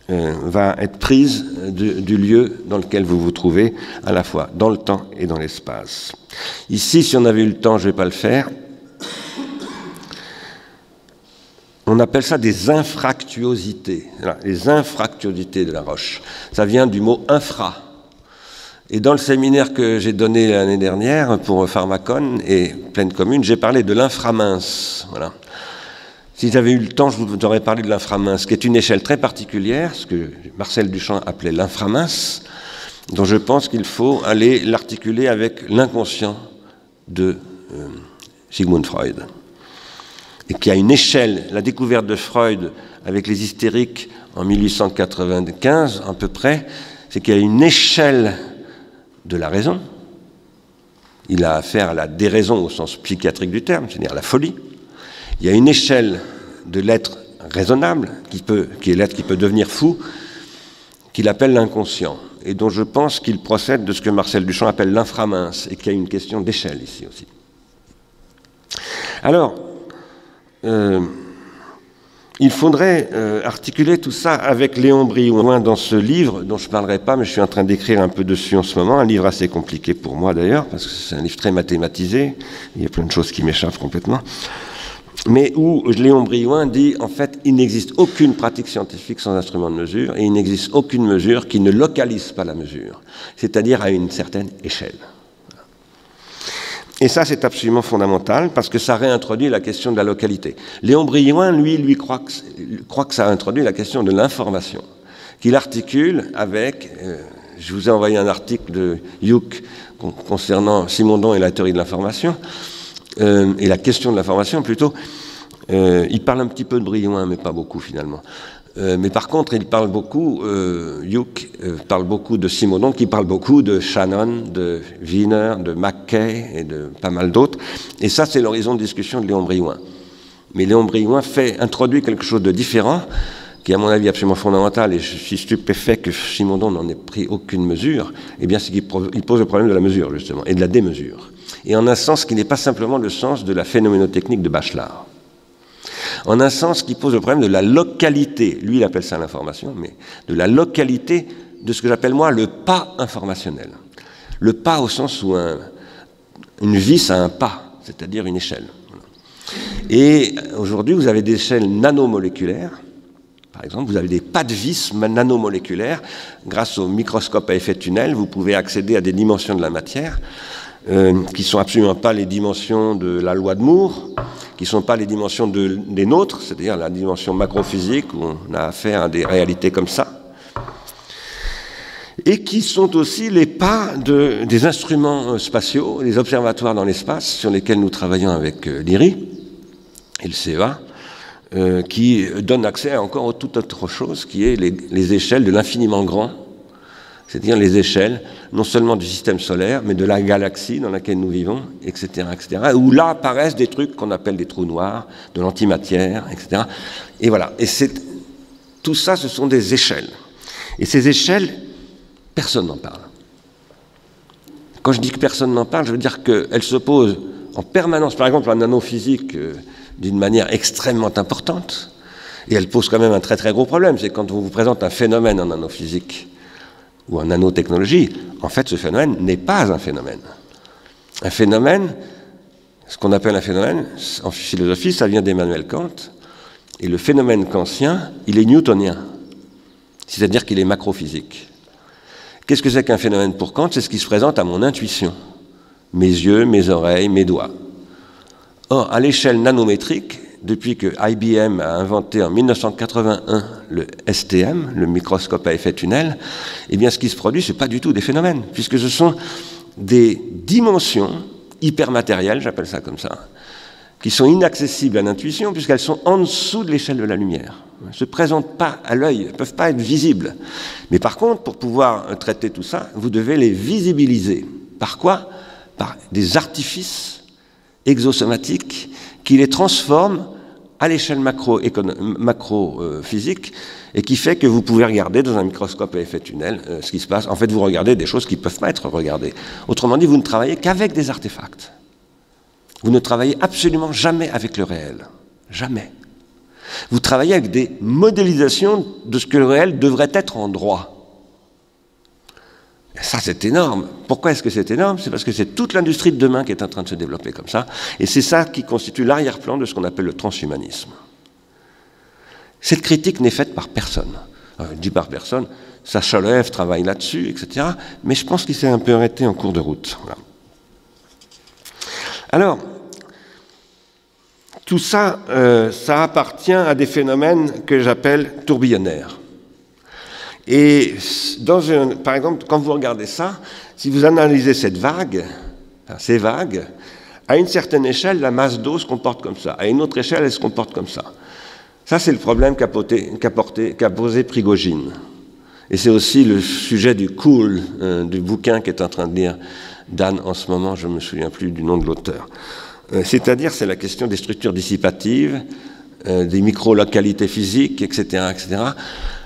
va être prise du lieu dans lequel vous vous trouvez, à la fois dans le temps et dans l'espace. Ici, si on avait eu le temps, je ne vais pas le faire, on appelle ça des infractuosités. Voilà, les infractuosités de la roche. Ça vient du mot infra. Et dans le séminaire que j'ai donné l'année dernière pour Pharmacon et Pleine Commune, j'ai parlé de l'inframince. Voilà. Si j'avais eu le temps, je vous aurais parlé de l'inframince, qui est une échelle très particulière, ce que Marcel Duchamp appelait l'inframince, dont je pense qu'il faut aller l'articuler avec l'inconscient de Sigmund Freud. Et qui a une échelle, la découverte de Freud avec les hystériques en 1895 à peu près, c'est qu'il y a une échelle de la raison. Il a affaire à la déraison au sens psychiatrique du terme, c'est-à-dire à la folie. Il y a une échelle de l'être raisonnable, qui est l'être qui peut devenir fou, qu'il appelle l'inconscient, et dont je pense qu'il procède de ce que Marcel Duchamp appelle l'inframince, et qu'il y a une question d'échelle ici aussi. Alors, il faudrait articuler tout ça avec Léon Briouin dans ce livre, dont je ne parlerai pas, mais je suis en train d'écrire un peu dessus en ce moment, un livre assez compliqué pour moi d'ailleurs, parce que c'est un livre très mathématisé, il y a plein de choses qui m'échappent complètement, mais où Léon Briouin dit, en fait, il n'existe aucune pratique scientifique sans instrument de mesure, et il n'existe aucune mesure qui ne localise pas la mesure, c'est-à-dire à une certaine échelle. Et ça, c'est absolument fondamental, parce que ça réintroduit la question de la localité. Léon Briouin, lui croit que ça introduit la question de l'information, qu'il articule avec... je vous ai envoyé un article de Hughes concernant Simondon et la théorie de l'information, et la question de l'information plutôt. Il parle un petit peu de Briouin, mais pas beaucoup finalement. Mais par contre, il parle beaucoup, Hughes parle beaucoup de Simondon, qui parle beaucoup de Shannon, de Wiener, de Mackay et de pas mal d'autres. Et ça, c'est l'horizon de discussion de Léon Briouin. Mais Léon Briouin introduit quelque chose de différent, qui est à mon avis absolument fondamental, et je suis stupéfait que Simondon n'en ait pris aucune mesure, eh bien c'est qu'il pose le problème de la mesure, justement, et de la démesure. Et en un sens qui n'est pas simplement le sens de la phénoménotechnique de Bachelard. En un sens qui pose le problème de la localité, lui il appelle ça l'information, mais de la localité de ce que j'appelle moi le pas informationnel. Le pas au sens où une vis a un pas, c'est-à-dire une échelle. Et aujourd'hui vous avez des échelles nanomoléculaires, par exemple. Vous avez des pas de vis nanomoléculaires. Grâce au microscope à effet tunnel, vous pouvez accéder à des dimensions de la matière qui ne sont absolument pas les dimensions de la loi de Moore, qui ne sont pas les dimensions des nôtres, c'est-à-dire la dimension macrophysique, où on a affaire à des réalités comme ça, et qui sont aussi les pas des instruments spatiaux, les observatoires dans l'espace, sur lesquels nous travaillons avec l'IRI et le CEA, qui donnent accès à encore toute autre chose, qui est les échelles de l'infiniment grand, c'est-à-dire les échelles, non seulement du système solaire, mais de la galaxie dans laquelle nous vivons, etc., etc., où là apparaissent des trucs qu'on appelle des trous noirs, de l'antimatière, etc. Et voilà. Et tout ça, ce sont des échelles. Et ces échelles, personne n'en parle. Quand je dis que personne n'en parle, je veux dire qu'elles se posent en permanence, par exemple en nanophysique, d'une manière extrêmement importante, et elles posent quand même un très très gros problème. C'est quand on vous présente un phénomène en nanophysique, ou en nanotechnologie, en fait, ce phénomène n'est pas un phénomène. Un phénomène, ce qu'on appelle un phénomène, en philosophie, ça vient d'Emmanuel Kant, et le phénomène kantien, il est newtonien, c'est-à-dire qu'il est macrophysique. Qu'est-ce que c'est qu'un phénomène pour Kant? C'est ce qui se présente à mon intuition, mes yeux, mes oreilles, mes doigts. Or, à l'échelle nanométrique, depuis que IBM a inventé en 1981 le STM, le microscope à effet tunnel, eh bien ce qui se produit, ce n'est pas du tout des phénomènes, puisque ce sont des dimensions hypermatérielles, j'appelle ça comme ça, qui sont inaccessibles à l'intuition, puisqu'elles sont en dessous de l'échelle de la lumière. Elles ne se présentent pas à l'œil, elles ne peuvent pas être visibles. Mais par contre, pour pouvoir traiter tout ça, vous devez les visibiliser. Par quoi? Par des artifices exosomatiques qui les transforme à l'échelle macro-physique et qui fait que vous pouvez regarder dans un microscope à effet tunnel ce qui se passe. En fait, vous regardez des choses qui ne peuvent pas être regardées. Autrement dit, vous ne travaillez qu'avec des artefacts. Vous ne travaillez absolument jamais avec le réel. Jamais. Vous travaillez avec des modélisations de ce que le réel devrait être en droit. Ça, c'est énorme. Pourquoi est-ce que c'est énorme? C'est parce que c'est toute l'industrie de demain qui est en train de se développer comme ça. Et c'est ça qui constitue l'arrière-plan de ce qu'on appelle le transhumanisme. Cette critique n'est faite par personne. Je dis par personne, Sacha Loev travaille là-dessus, etc. Mais je pense qu'il s'est un peu arrêté en cours de route. Voilà. Alors, tout ça, ça appartient à des phénomènes que j'appelle tourbillonnaires. Et par exemple, quand vous regardez ça, si vous analysez cette vague, ces vagues, à une certaine échelle, la masse d'eau se comporte comme ça. À une autre échelle, elle se comporte comme ça. Ça, c'est le problème qu'a posé Prigogine. Et c'est aussi le sujet du cool, du bouquin qu'est en train de lire Dan en ce moment, je ne me souviens plus du nom de l'auteur. C'est-à-dire, c'est la question des structures dissipatives, des micro-localités physiques, etc., etc.,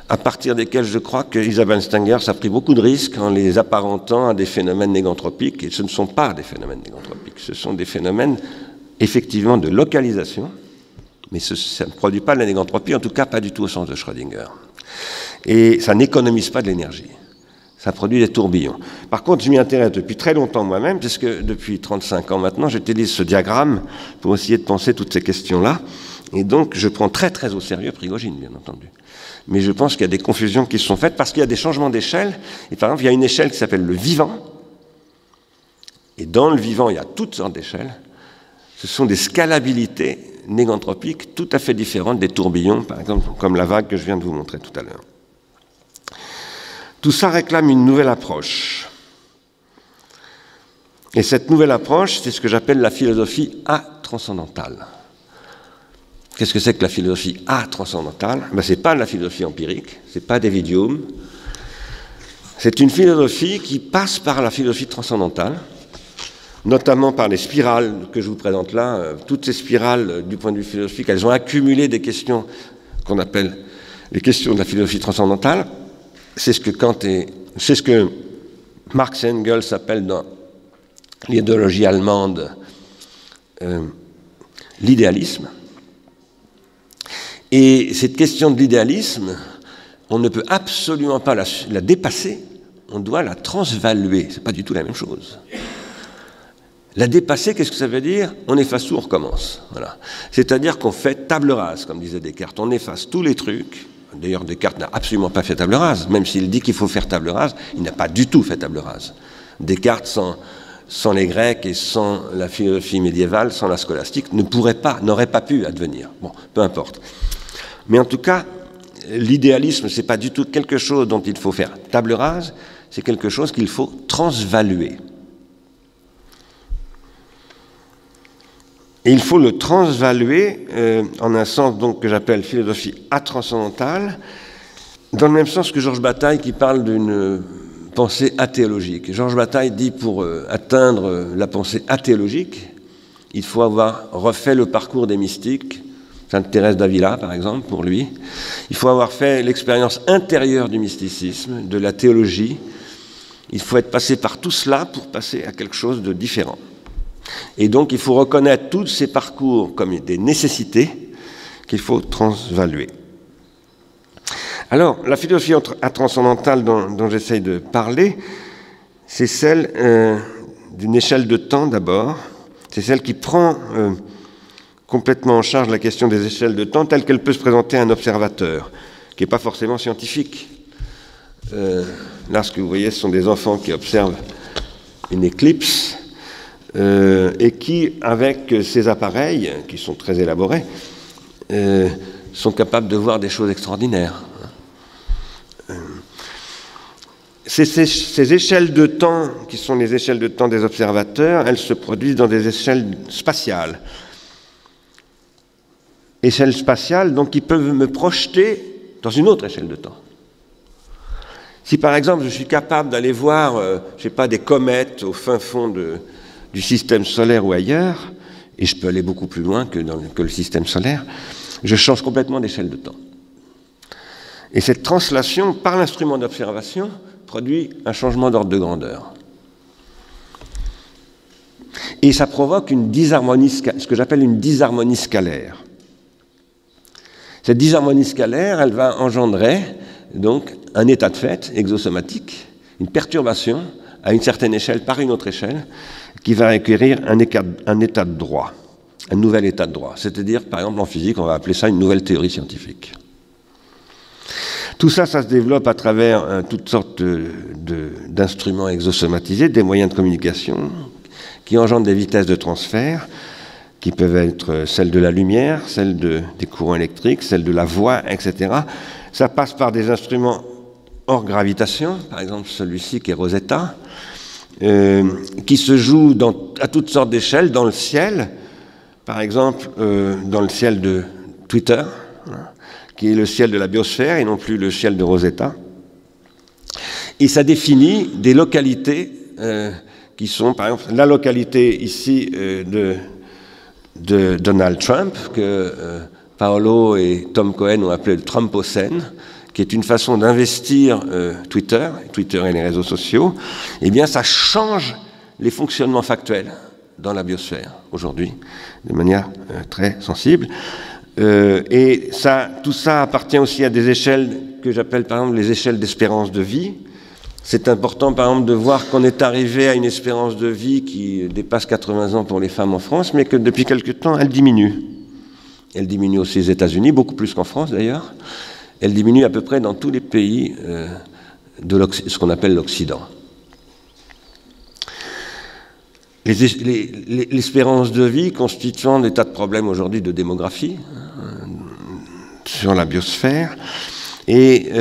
à partir desquels je crois que Isabelle Stengers a pris beaucoup de risques en les apparentant à des phénomènes négantropiques. Et ce ne sont pas des phénomènes négantropiques, ce sont des phénomènes effectivement de localisation, mais ça ne produit pas de la négantropie, en tout cas pas du tout au sens de Schrödinger. Et ça n'économise pas de l'énergie, ça produit des tourbillons. Par contre, je m'y intéresse depuis très longtemps moi-même, puisque depuis 35 ans maintenant, j'utilise ce diagramme pour essayer de penser toutes ces questions-là. Et donc, je prends très très au sérieux Prigogine, bien entendu. Mais je pense qu'il y a des confusions qui se sont faites parce qu'il y a des changements d'échelle. Et par exemple, il y a une échelle qui s'appelle le vivant. Et dans le vivant, il y a toutes sortes d'échelles. Ce sont des scalabilités négantropiques tout à fait différentes des tourbillons, par exemple, comme la vague que je viens de vous montrer tout à l'heure. Tout ça réclame une nouvelle approche. Et cette nouvelle approche, c'est ce que j'appelle la philosophie atranscendantale. Qu'est-ce que c'est que la philosophie atranscendantale? Ce n'est pas la philosophie empirique, ce n'est pas David Hume. C'est une philosophie qui passe par la philosophie transcendantale, notamment par les spirales que je vous présente là. Toutes ces spirales, du point de vue philosophique, elles ont accumulé des questions qu'on appelle les questions de la philosophie transcendantale. C'est ce que Marx et Engels appellent dans l'idéologie allemande l'idéalisme. Et cette question de l'idéalisme, on ne peut absolument pas la dépasser, on doit la transvaluer. Ce n'est pas du tout la même chose. La dépasser, qu'est-ce que ça veut dire? On efface tout, on recommence. Voilà. C'est-à-dire qu'on fait table rase, comme disait Descartes. On efface tous les trucs, D'ailleurs, Descartes n'a absolument pas fait table rase. Même s'il dit qu'il faut faire table rase, il n'a pas du tout fait table rase. Descartes, sans les Grecs et sans la philosophie médiévale, sans la scolastique, n'aurait pas pu advenir. Bon, peu importe. Mais en tout cas, l'idéalisme, ce n'est pas du tout quelque chose dont il faut faire table rase, c'est quelque chose qu'il faut transvaluer. Et il faut le transvaluer en un sens donc, que j'appelle philosophie atranscendantale, dans le même sens que Georges Bataille qui parle d'une pensée athéologique. Georges Bataille dit pour atteindre la pensée athéologique, il faut avoir refait le parcours des mystiques, Sainte Thérèse d'Avila par exemple pour lui, il faut avoir fait l'expérience intérieure du mysticisme, de la théologie, il faut être passé par tout cela pour passer à quelque chose de différent. Et donc, il faut reconnaître tous ces parcours comme des nécessités qu'il faut transvaluer. Alors, la philosophie transcendantale dont j'essaye de parler, c'est celle d'une échelle de temps d'abord. C'est celle qui prend complètement en charge la question des échelles de temps telle qu'elle peut se présenter à un observateur, qui n'est pas forcément scientifique. Là, ce que vous voyez, ce sont des enfants qui observent une éclipse, et qui, avec ces appareils, qui sont très élaborés, sont capables de voir des choses extraordinaires. Ces échelles de temps, qui sont les échelles de temps des observateurs, elles se produisent dans des échelles spatiales. Échelles spatiales, donc, qui peuvent me projeter dans une autre échelle de temps. Si, par exemple, je suis capable d'aller voir, je ne sais pas, des comètes au fin fond du système solaire ou ailleurs, et je peux aller beaucoup plus loin que le système solaire, je change complètement d'échelle de temps. Et cette translation, par l'instrument d'observation, produit un changement d'ordre de grandeur. Et ça provoque une disharmonie, ce que j'appelle une disharmonie scalaire. Cette disharmonie scalaire, elle va engendrer donc un état de fait exosomatique, une perturbation à une certaine échelle par une autre échelle, qui va acquérir un état de droit, un nouvel état de droit. C'est-à-dire, par exemple, en physique, on va appeler ça une nouvelle théorie scientifique. Tout ça, ça se développe à travers toutes sortes d'instruments exosomatisés, des moyens de communication, qui engendrent des vitesses de transfert, qui peuvent être celles de la lumière, celles des courants électriques, celles de la voix, etc. Ça passe par des instruments hors gravitation, par exemple celui-ci qui est Rosetta, qui se joue à toutes sortes d'échelles dans le ciel, par exemple dans le ciel de Twitter, qui est le ciel de la biosphère et non plus le ciel de Rosetta. Et ça définit des localités qui sont, par exemple, la localité ici de Donald Trump, que Paolo et Tom Cohen ont appelé le Trumpocène, qui est une façon d'investir Twitter et les réseaux sociaux. Eh bien, ça change les fonctionnements factuels dans la biosphère aujourd'hui, de manière très sensible. Et tout ça appartient aussi à des échelles que j'appelle par exemple les échelles d'espérance de vie. C'est important par exemple de voir qu'on est arrivé à une espérance de vie qui dépasse 80 ans pour les femmes en France, mais que depuis quelque temps elle diminue. Elle diminue aussi aux États-Unis, beaucoup plus qu'en France d'ailleurs. Elle diminue à peu près dans tous les pays de ce qu'on appelle l'Occident. L'espérance de vie constituant des tas de problèmes aujourd'hui de démographie sur la biosphère et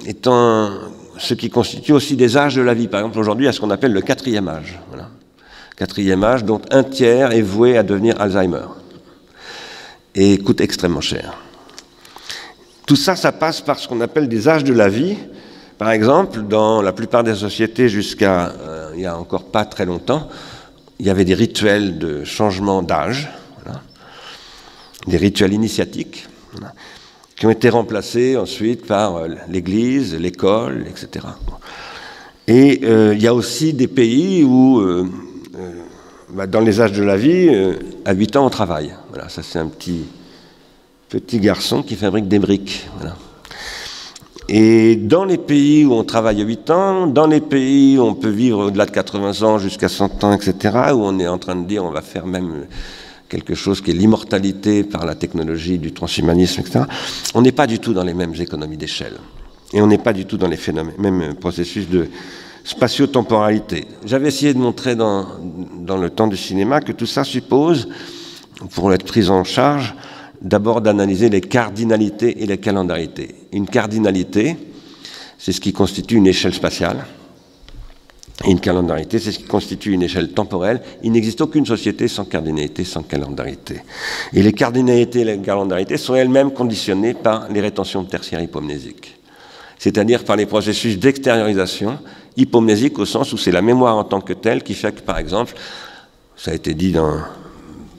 étant ce qui constitue aussi des âges de la vie. Par exemple, aujourd'hui, à ce qu'on appelle le 4e âge. Voilà. 4e âge, dont un tiers est voué à devenir Alzheimer et coûte extrêmement cher. Tout ça, ça passe par ce qu'on appelle des âges de la vie. Par exemple, dans la plupart des sociétés, jusqu'à il n'y a encore pas très longtemps, il y avait des rituels de changement d'âge, voilà, des rituels initiatiques, voilà, qui ont été remplacés ensuite par l'Église, l'école, etc. Et il y a aussi des pays où, dans les âges de la vie, à 8 ans, on travaille. Voilà, ça c'est un petit garçon qui fabrique des briques. Voilà. Et dans les pays où on travaille à 8 ans, dans les pays où on peut vivre au-delà de 80 ans jusqu'à 100 ans, etc., où on est en train de dire on va faire même quelque chose qui est l'immortalité par la technologie du transhumanisme, etc., on n'est pas du tout dans les mêmes économies d'échelle. Et on n'est pas du tout dans les mêmes processus de spatio-temporalité. J'avais essayé de montrer dans le temps du cinéma que tout ça suppose, pour être pris en charge, d'abord d'analyser les cardinalités et les calendarités. Une cardinalité, c'est ce qui constitue une échelle spatiale. Et une calendarité, c'est ce qui constitue une échelle temporelle. Il n'existe aucune société sans cardinalité, sans calendarité. Et les cardinalités et les calendarités sont elles-mêmes conditionnées par les rétentions tertiaires hypomnésiques. C'est-à-dire par les processus d'extériorisation hypomnésique au sens où c'est la mémoire en tant que telle qui fait que, par exemple, ça a été dit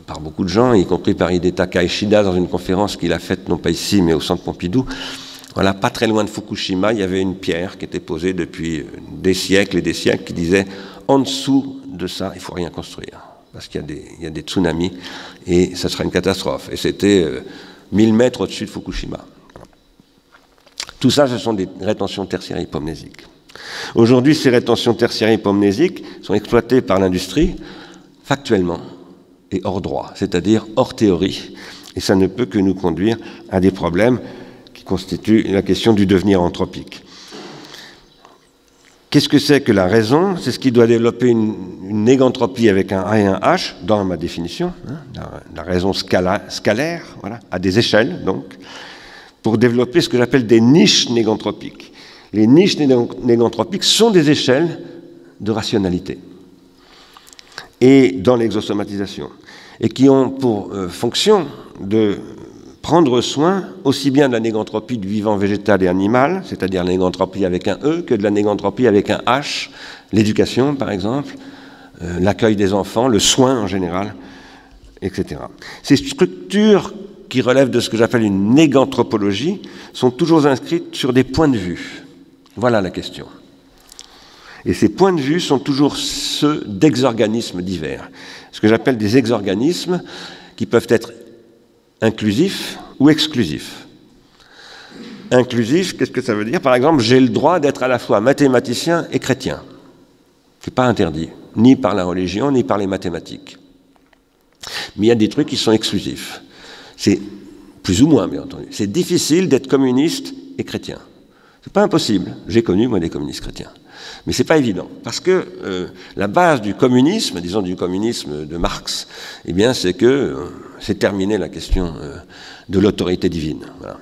par beaucoup de gens, y compris par Hidetaka Ishida dans une conférence qu'il a faite, non pas ici, mais au Centre Pompidou. Voilà, pas très loin de Fukushima, il y avait une pierre qui était posée depuis des siècles et des siècles qui disait « en dessous de ça, il ne faut rien construire, parce qu'il y a des tsunamis et ça sera une catastrophe ». Et c'était 1000 mètres au-dessus de Fukushima. Tout ça, ce sont des rétentions tertiaires hypomnésiques. Aujourd'hui, ces rétentions tertiaires hypomnésiques sont exploitées par l'industrie factuellement et hors droit, c'est-à-dire hors théorie. Et ça ne peut que nous conduire à des problèmes qui constituent la question du devenir anthropique. Qu'est-ce que c'est que la raison? C'est ce qui doit développer une négantropie avec un A et un H, dans ma définition, hein, la raison scalaire, voilà, à des échelles, donc, pour développer ce que j'appelle des niches négantropiques. Les niches négantropiques sont des échelles de rationalité et dans l'exosomatisation, et qui ont pour fonction de prendre soin aussi bien de la négantropie du vivant végétal et animal, c'est-à-dire la négantropie avec un E, que de la négantropie avec un H, l'éducation par exemple, l'accueil des enfants, le soin en général, etc. Ces structures qui relèvent de ce que j'appelle une néganthropologie sont toujours inscrites sur des points de vue. Voilà la question. Et ces points de vue sont toujours ceux d'exorganismes divers. Ce que j'appelle des exorganismes qui peuvent être inclusif ou exclusif. Inclusif, qu'est-ce que ça veut dire? Par exemple, j'ai le droit d'être à la fois mathématicien et chrétien. Ce n'est pas interdit, ni par la religion, ni par les mathématiques. Mais il y a des trucs qui sont exclusifs. C'est plus ou moins, bien entendu. C'est difficile d'être communiste et chrétien. C'est pas impossible. J'ai connu, moi, des communistes chrétiens. Mais c'est pas évident. Parce que la base du communisme, disons du communisme de Marx, eh bien, c'est que c'est terminé la question de l'autorité divine. Voilà.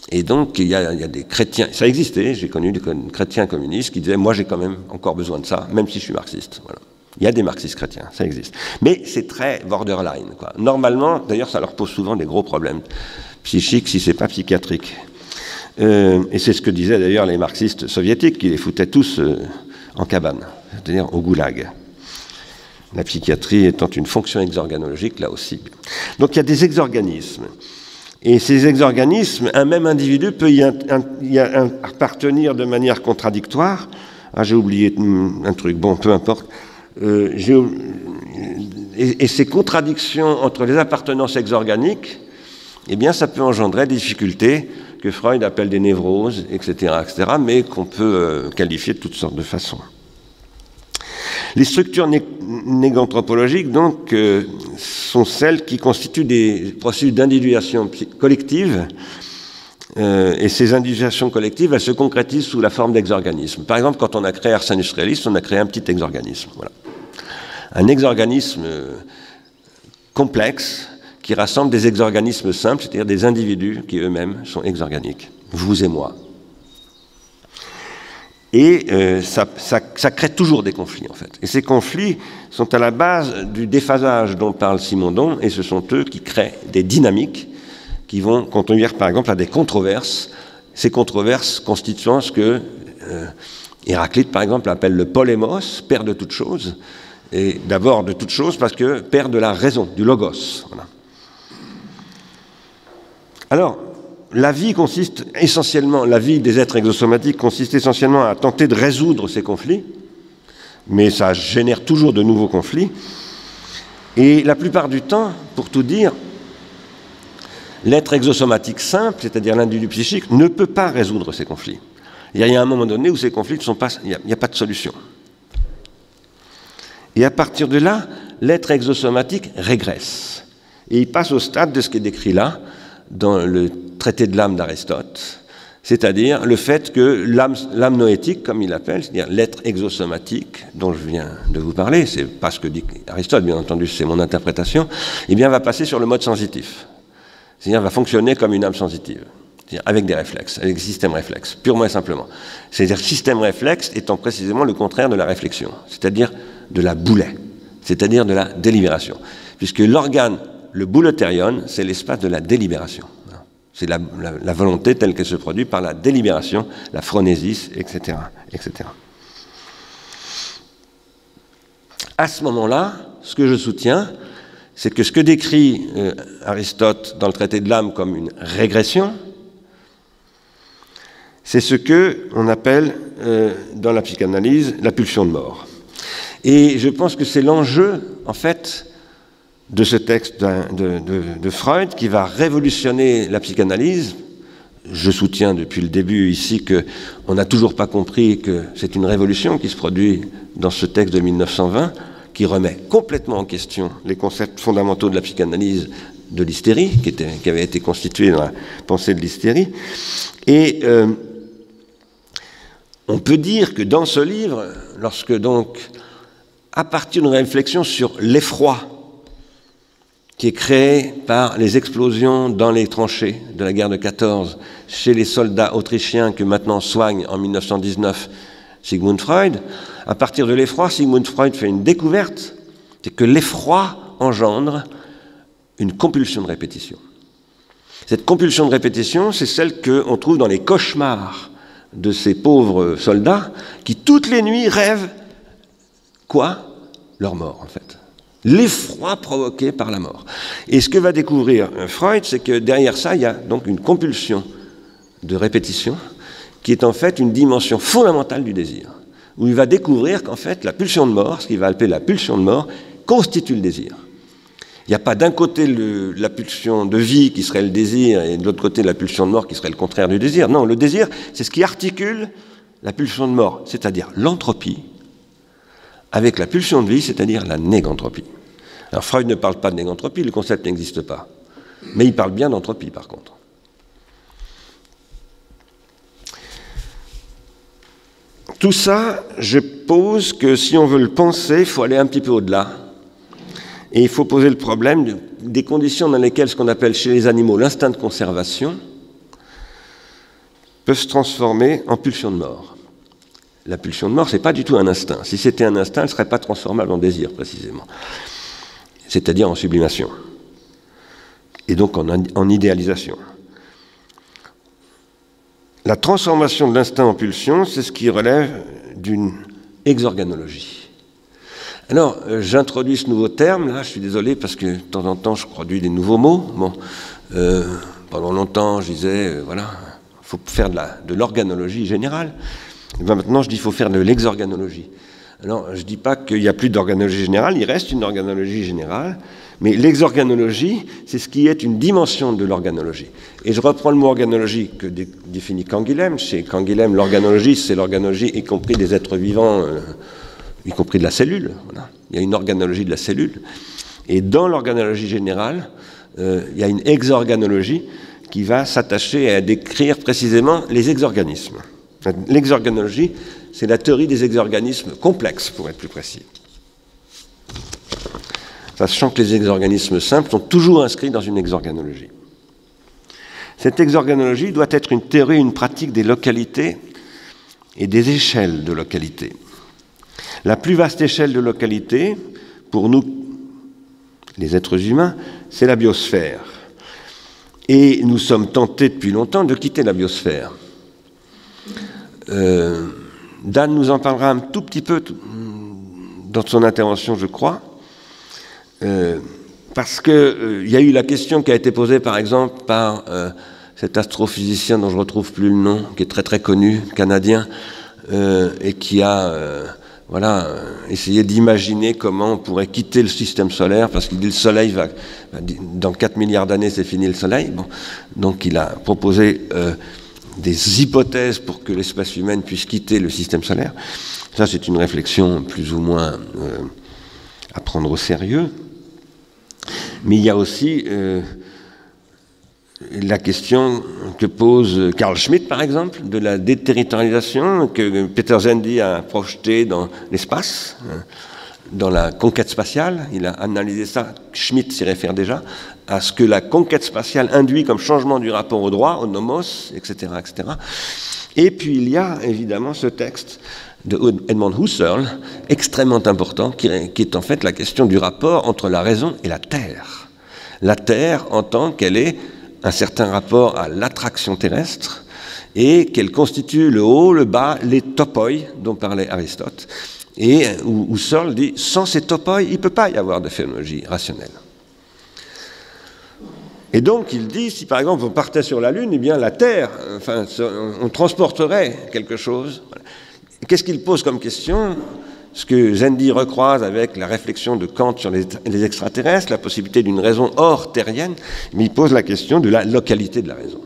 Et donc, il y a des chrétiens, ça existait, j'ai connu des chrétiens communistes qui disaient « moi, j'ai quand même encore besoin de ça, même si je suis marxiste. Voilà. » Il y a des marxistes chrétiens, ça existe. Mais c'est très borderline, quoi. Normalement, d'ailleurs, ça leur pose souvent des gros problèmes psychiques si c'est pas psychiatrique. Et c'est ce que disaient d'ailleurs les marxistes soviétiques, qui les foutaient tous en cabane, c'est-à-dire au goulag. La psychiatrie étant une fonction exorganologique, là aussi. Donc il y a des exorganismes. Et ces exorganismes, un même individu peut y appartenir de manière contradictoire. Ah, j'ai oublié un truc, bon, peu importe. Et ces contradictions entre les appartenances exorganiques, eh bien, ça peut engendrer des difficultés que Freud appelle des névroses, etc., mais qu'on peut qualifier de toutes sortes de façons. Les structures néganthropologiques, donc, sont celles qui constituent des processus d'individuation collective, et ces individuations collectives, elles se concrétisent sous la forme d'exorganismes. Par exemple, quand on a créé Arsenus Realis, on a créé un petit exorganisme. Voilà. Un exorganisme complexe, qui rassemble des exorganismes simples, c'est-à-dire des individus qui eux-mêmes sont exorganiques, vous et moi. Et ça crée toujours des conflits, en fait. Et ces conflits sont à la base du déphasage dont parle Simondon, et ce sont eux qui créent des dynamiques qui vont conduire, par exemple, à des controverses. Ces controverses constituant ce que Héraclite, par exemple, appelle le polémos, père de toute chose, et d'abord de toute chose parce que père de la raison, du logos. Voilà. Alors, la vie consiste essentiellement, la vie des êtres exosomatiques consiste essentiellement à tenter de résoudre ces conflits, mais ça génère toujours de nouveaux conflits. Et la plupart du temps, pour tout dire, l'être exosomatique simple, c'est-à-dire l'individu psychique, ne peut pas résoudre ces conflits. Il y a un moment donné où ces conflits ne sont pas, il n'y a pas de solution. Et à partir de là, l'être exosomatique régresse. Et il passe au stade de ce qui est décrit là, dans le traité de l'âme d'Aristote, c'est-à-dire le fait que l'âme noétique, comme il l'appelle, c'est-à-dire l'être exosomatique dont je viens de vous parler, c'est pas ce que dit Aristote, bien entendu, c'est mon interprétation, eh bien va passer sur le mode sensitif. C'est-à-dire va fonctionner comme une âme sensitive, c'est-à-dire avec des réflexes, avec des systèmes réflexes, purement et simplement. C'est-à-dire système réflexe étant précisément le contraire de la réflexion, c'est-à-dire de la boulet, c'est-à-dire de la délibération. Puisque l'organe, le bouleuterion, c'est l'espace de la délibération. C'est la volonté telle qu'elle se produit par la délibération, la phronésis, etc., etc. À ce moment-là, ce que je soutiens, c'est que ce que décrit Aristote dans le traité de l'âme comme une régression, c'est ce qu'on appelle dans la psychanalyse la pulsion de mort. Et je pense que c'est l'enjeu, en fait, de ce texte de Freud qui va révolutionner la psychanalyse. Je soutiens depuis le début ici qu'on n'a toujours pas compris que c'est une révolution qui se produit dans ce texte de 1920, qui remet complètement en question les concepts fondamentaux de la psychanalyse de l'hystérie, qui avait été constitué dans la pensée de l'hystérie. Et on peut dire que dans ce livre, lorsque donc, à partir d'une réflexion sur l'effroi qui est créé par les explosions dans les tranchées de la guerre de 14 chez les soldats autrichiens que maintenant soigne en 1919 Sigmund Freud, à partir de l'effroi, Sigmund Freud fait une découverte, c'est que l'effroi engendre une compulsion de répétition. Cette compulsion de répétition, c'est celle qu'on trouve dans les cauchemars de ces pauvres soldats qui, toutes les nuits, rêvent quoi? Leur mort, en fait. L'effroi provoqué par la mort. Et ce que va découvrir Freud, c'est que derrière ça, il y a donc une compulsion de répétition qui est en fait une dimension fondamentale du désir, où il va découvrir qu'en fait la pulsion de mort, ce qu'il va appeler la pulsion de mort, constitue le désir. Il n'y a pas d'un côté la pulsion de vie qui serait le désir et de l'autre côté la pulsion de mort qui serait le contraire du désir. Non, le désir, c'est ce qui articule la pulsion de mort, c'est-à-dire l'entropie, avec la pulsion de vie, c'est-à-dire la négantropie. Alors Freud ne parle pas de négantropie, le concept n'existe pas. Mais il parle bien d'entropie, par contre. Tout ça, je pose que si on veut le penser, il faut aller un petit peu au-delà. Et il faut poser le problème des conditions dans lesquelles ce qu'on appelle chez les animaux l'instinct de conservation peut se transformer en pulsion de mort. La pulsion de mort, ce n'est pas du tout un instinct. Si c'était un instinct, elle ne serait pas transformable en désir, précisément. C'est-à-dire en sublimation. Et donc en idéalisation. La transformation de l'instinct en pulsion, c'est ce qui relève d'une exorganologie. Alors, j'introduis ce nouveau terme, là, je suis désolé, parce que de temps en temps, je produis des nouveaux mots. Bon, pendant longtemps, je disais, voilà, il faut faire de l'organologie générale. Et bien maintenant, je dis qu'il faut faire de l'exorganologie. Alors, je ne dis pas qu'il n'y a plus d'organologie générale, il reste une organologie générale, mais l'exorganologie, c'est ce qui est une dimension de l'organologie. Et je reprends le mot organologie que définit Canguilhem. Chez Canguilhem, l'organologie, c'est l'organologie y compris des êtres vivants, y compris de la cellule. Voilà. Il y a une organologie de la cellule. Et dans l'organologie générale, il y a une exorganologie qui va s'attacher à décrire précisément les exorganismes. L'exorganologie, c'est la théorie des exorganismes complexes, pour être plus précis. Sachant que les exorganismes simples sont toujours inscrits dans une exorganologie. Cette exorganologie doit être une théorie, une pratique des localités et des échelles de localité. La plus vaste échelle de localité, pour nous, les êtres humains, c'est la biosphère. Et nous sommes tentés depuis longtemps de quitter la biosphère. Dan nous en parlera un tout petit peu dans son intervention, je crois, parce qu'il y a eu la question qui a été posée, par exemple, par cet astrophysicien dont je ne retrouve plus le nom, qui est très très connu, canadien, et qui a essayé d'imaginer comment on pourrait quitter le système solaire, parce qu'il dit le Soleil va dans 4 milliards d'années, c'est fini le Soleil. Bon, donc il a proposé des hypothèses pour que l'espèce humaine puisse quitter le système solaire. Ça, c'est une réflexion plus ou moins à prendre au sérieux. Mais il y a aussi la question que pose Carl Schmitt, par exemple, de la déterritorialisation que Peter Zendy a projetée dans l'espace, dans la conquête spatiale. Il a analysé ça, Schmitt s'y réfère déjà, à ce que la conquête spatiale induit comme changement du rapport au droit, au nomos, etc., etc. Et puis il y a évidemment ce texte de Edmund Husserl, extrêmement important, qui est en fait la question du rapport entre la raison et la Terre. La Terre en tant qu'elle est un certain rapport à l'attraction terrestre et qu'elle constitue le haut, le bas, les topoi dont parlait Aristote. Et Husserl dit, sans ces topoi, il ne peut pas y avoir de phénoménologie rationnelle. Et donc, il dit, si par exemple on partait sur la Lune, eh bien la Terre, enfin, on transporterait quelque chose. Qu'est-ce qu'il pose comme question? Ce que Zendy recroise avec la réflexion de Kant sur les extraterrestres, la possibilité d'une raison hors terrienne, mais il pose la question de la localité de la raison.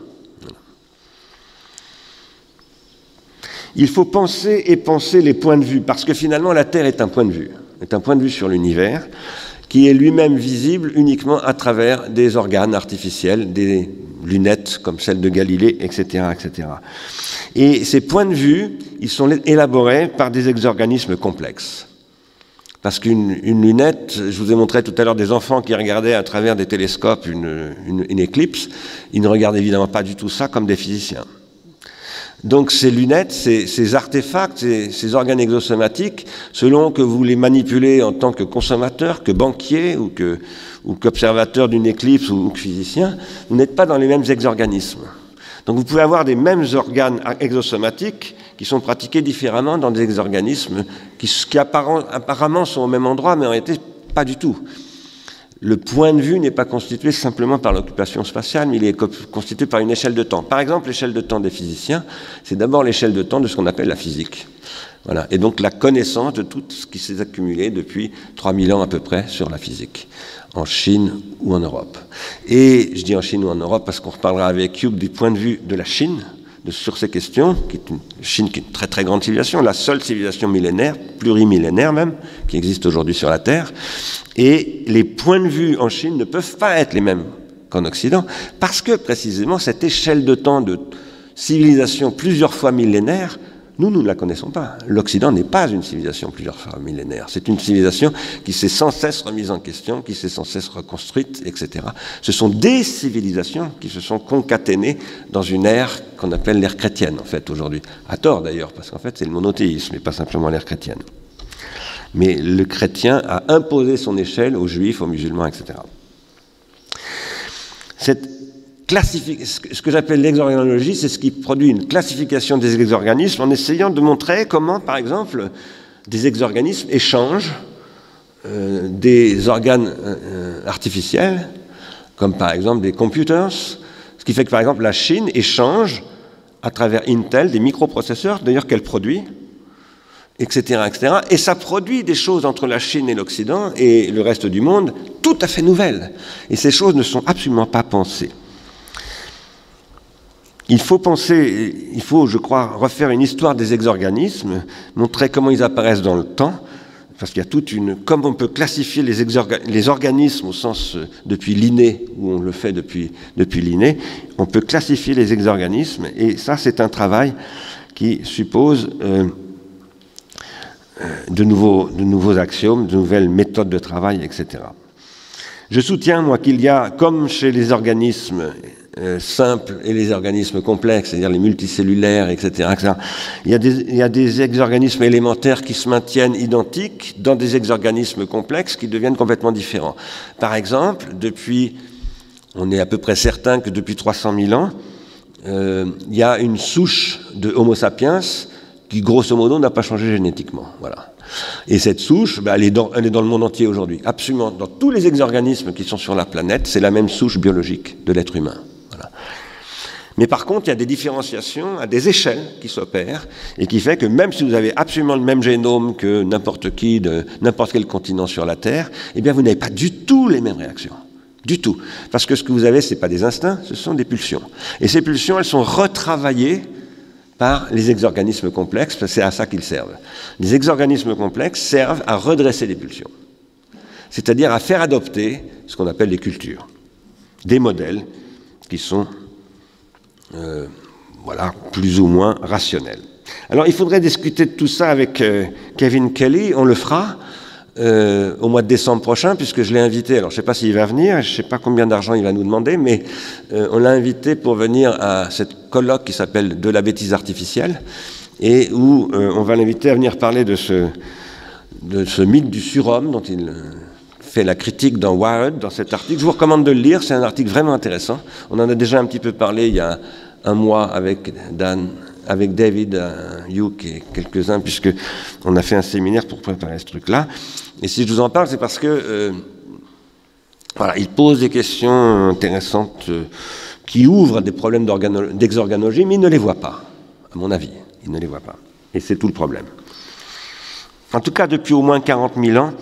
Il faut penser et penser les points de vue, parce que finalement la Terre est un point de vue sur l'univers, qui est lui-même visible uniquement à travers des organes artificiels, des lunettes comme celles de Galilée, etc., etc. Et ces points de vue, ils sont élaborés par des exorganismes complexes. Parce qu'une lunette, je vous ai montré tout à l'heure des enfants qui regardaient à travers des télescopes une éclipse, ils ne regardaient évidemment pas du tout ça comme des physiciens. Donc ces lunettes, ces artefacts, ces organes exosomatiques, selon que vous les manipulez en tant que consommateur, que banquier ou qu'observateur d'une éclipse ou que physicien, vous n'êtes pas dans les mêmes exorganismes. Donc vous pouvez avoir des mêmes organes exosomatiques qui sont pratiqués différemment dans des exorganismes qui apparemment sont au même endroit, mais en réalité pas du tout. Le point de vue n'est pas constitué simplement par l'occupation spatiale, mais il est constitué par une échelle de temps. Par exemple, l'échelle de temps des physiciens, c'est d'abord l'échelle de temps de ce qu'on appelle la physique. Voilà. Et donc la connaissance de tout ce qui s'est accumulé depuis 3000 ans à peu près sur la physique, en Chine ou en Europe. Et je dis en Chine ou en Europe parce qu'on reparlera avec Youb du point de vue de la Chine, sur ces questions, Chine qui est une très très grande civilisation, la seule civilisation millénaire, plurimillénaire même, qui existe aujourd'hui sur la Terre. Et les points de vue en Chine ne peuvent pas être les mêmes qu'en Occident, parce que précisément cette échelle de temps de civilisation plusieurs fois millénaire, nous ne la connaissons pas. L'Occident n'est pas une civilisation plusieurs fois millénaire. C'est une civilisation qui s'est sans cesse remise en question, qui s'est sans cesse reconstruite, etc. Ce sont des civilisations qui se sont concaténées dans une ère qu'on appelle l'ère chrétienne, en fait, aujourd'hui. À tort, d'ailleurs, parce qu'en fait, c'est le monothéisme, et pas simplement l'ère chrétienne. Mais le chrétien a imposé son échelle aux juifs, aux musulmans, etc. Ce que j'appelle l'exorganologie, c'est ce qui produit une classification des exorganismes en essayant de montrer comment, par exemple, des exorganismes échangent des organes artificiels, comme par exemple des computers, ce qui fait que, par exemple, la Chine échange à travers Intel des microprocesseurs, d'ailleurs qu'elle produit, etc., etc. Et ça produit des choses entre la Chine et l'Occident et le reste du monde tout à fait nouvelles. Et ces choses ne sont absolument pas pensées. Il faut, je crois, refaire une histoire des exorganismes, montrer comment ils apparaissent dans le temps, parce qu'il y a comme on peut classifier les organismes au sens depuis Linné, où on le fait depuis Linné, on peut classifier les exorganismes, et ça c'est un travail qui suppose de nouveaux axiomes, de nouvelles méthodes de travail, etc. Je soutiens, moi, qu'il y a, comme chez les organismes simples et les organismes complexes, c'est-à-dire les multicellulaires, etc., etc., il y a des exorganismes élémentaires qui se maintiennent identiques dans des exorganismes complexes qui deviennent complètement différents. Par exemple, on est à peu près certain que depuis 300 000 ans, il y a une souche de Homo sapiens qui, grosso modo, n'a pas changé génétiquement. Voilà. Et cette souche, elle est dans le monde entier aujourd'hui. Absolument. Dans tous les exorganismes qui sont sur la planète, c'est la même souche biologique de l'être humain. Voilà. Mais par contre, il y a des différenciations à des échelles qui s'opèrent et qui fait que même si vous avez absolument le même génome que n'importe qui de n'importe quel continent sur la Terre, eh bien, vous n'avez pas du tout les mêmes réactions. Du tout. Parce que ce que vous avez, ce n'est pas des instincts, ce sont des pulsions. Et ces pulsions, elles sont retravaillées par les exorganismes complexes, parce que c'est à ça qu'ils servent. Les exorganismes complexes servent à redresser les pulsions. c'est-à-dire à faire adopter ce qu'on appelle les cultures, des modèles qui sont voilà, plus ou moins rationnels. Alors il faudrait discuter de tout ça avec Kevin Kelly, on le fera au mois de décembre prochain, puisque je l'ai invité, alors je ne sais pas s'il va venir, je ne sais pas combien d'argent il va nous demander, mais on l'a invité pour venir à cette colloque qui s'appelle « De la bêtise artificielle », et où on va l'inviter à venir parler de ce mythe du surhomme dont il fait la critique dans Wired, dans cet article. Je vous recommande de le lire, c'est un article vraiment intéressant. On en a déjà un petit peu parlé il y a un mois avec David Hugh et quelques-uns, puisqu'on a fait un séminaire pour préparer ce truc-là. Et si je vous en parle, c'est parce que voilà, il pose des questions intéressantes qui ouvrent des problèmes d'exorganologie, mais il ne les voit pas, à mon avis. Il ne les voit pas. Et c'est tout le problème. En tout cas, depuis au moins 40 000 ans,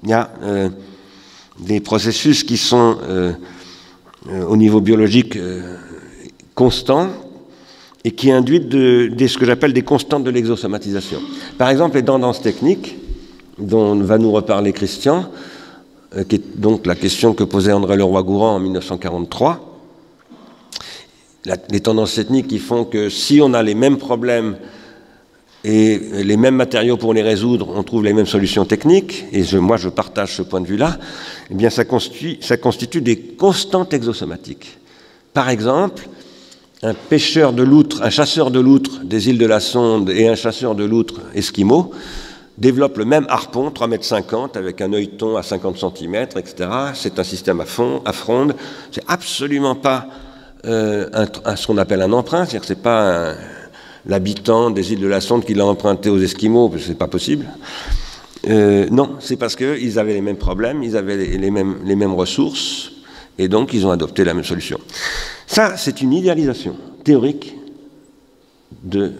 il y a des processus qui sont au niveau biologique constants et qui induisent ce que j'appelle des constantes de l'exosomatisation. Par exemple, les tendances techniques, dont va nous reparler Christian, qui est donc la question que posait André Leroi-Gourhan en 1943. Les tendances techniques qui font que si on a les mêmes problèmes et les mêmes matériaux pour les résoudre, on trouve les mêmes solutions techniques, et moi je partage ce point de vue-là, eh bien ça constitue des constantes exosomatiques. Par exemple, un pêcheur de loutre, un chasseur de loutre des îles de la Sonde et un chasseur de loutre esquimau développent le même harpon, 3,50 m, avec un œilleton à 50 cm, etc. C'est un système à fronde. C'est absolument pas ce qu'on appelle un emprunt, c'est-à-dire que c'est pas l'habitant des îles de la Sonde qui l'a emprunté aux Esquimaux, parce que c'est pas possible. Non, c'est parce qu'ils avaient les mêmes problèmes, ils avaient les mêmes ressources, et donc ils ont adopté la même solution. Ça, c'est une idéalisation théorique de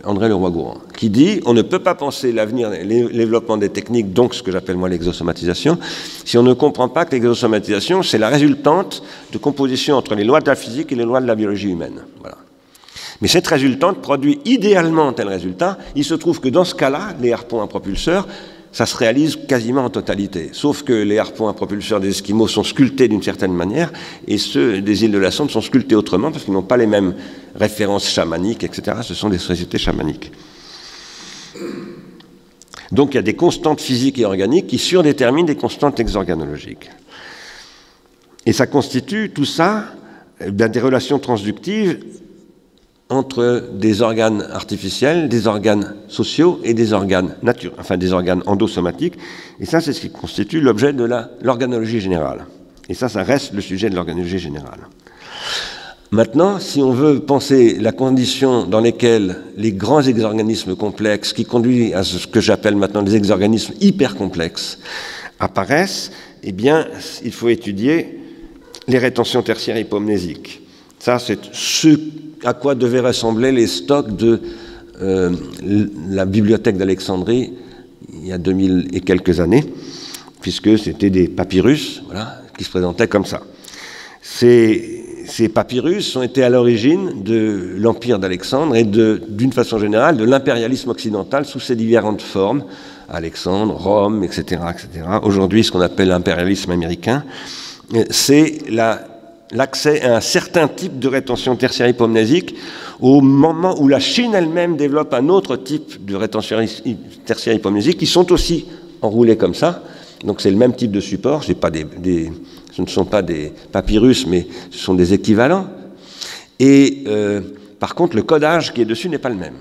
André Leroi-Gourhan, qui dit on ne peut pas penser l'avenir, le développement des techniques, donc ce que j'appelle moi l'exosomatisation, si on ne comprend pas que l'exosomatisation, c'est la résultante de composition entre les lois de la physique et les lois de la biologie humaine. Voilà. Mais cette résultante produit idéalement un tel résultat. Il se trouve que dans ce cas-là, les harpons à propulseurs, ça se réalise quasiment en totalité. Sauf que les harpons à propulseurs des Esquimaux sont sculptés d'une certaine manière, et ceux des îles de la Sonde sont sculptés autrement, parce qu'ils n'ont pas les mêmes références chamaniques, etc. Ce sont des sociétés chamaniques. Donc il y a des constantes physiques et organiques qui surdéterminent des constantes exorganologiques. Et ça constitue, tout ça, des relations transductives entre des organes artificiels, des organes sociaux et des organes naturels, enfin des organes endosomatiques. Et ça, c'est ce qui constitue l'objet de l'organologie générale. Et ça reste le sujet de l'organologie générale. Maintenant, si on veut penser la condition dans laquelle les grands exorganismes complexes, qui conduisent à ce que j'appelle maintenant des exorganismes hyper complexes, apparaissent, eh bien, il faut étudier les rétentions tertiaires hypomnésiques. Ça, c'est ce à quoi devaient ressembler les stocks de la bibliothèque d'Alexandrie il y a 2000 et quelques années, puisque c'était des papyrus, voilà, qui se présentaient comme ça. Ces papyrus ont été à l'origine de l'empire d'Alexandre et d'une façon générale de l'impérialisme occidental sous ses différentes formes, Alexandre, Rome, etc., etc. Aujourd'hui, ce qu'on appelle l'impérialisme américain, c'est l'accès à un certain type de rétention tertiaire hypomnésique au moment où la Chine elle-même développe un autre type de rétention tertiaire hypomnésique qui sont aussi enroulés comme ça. Donc c'est le même type de support, ce ne sont pas des papyrus, mais ce sont des équivalents. Et par contre, le codage qui est dessus n'est pas le même.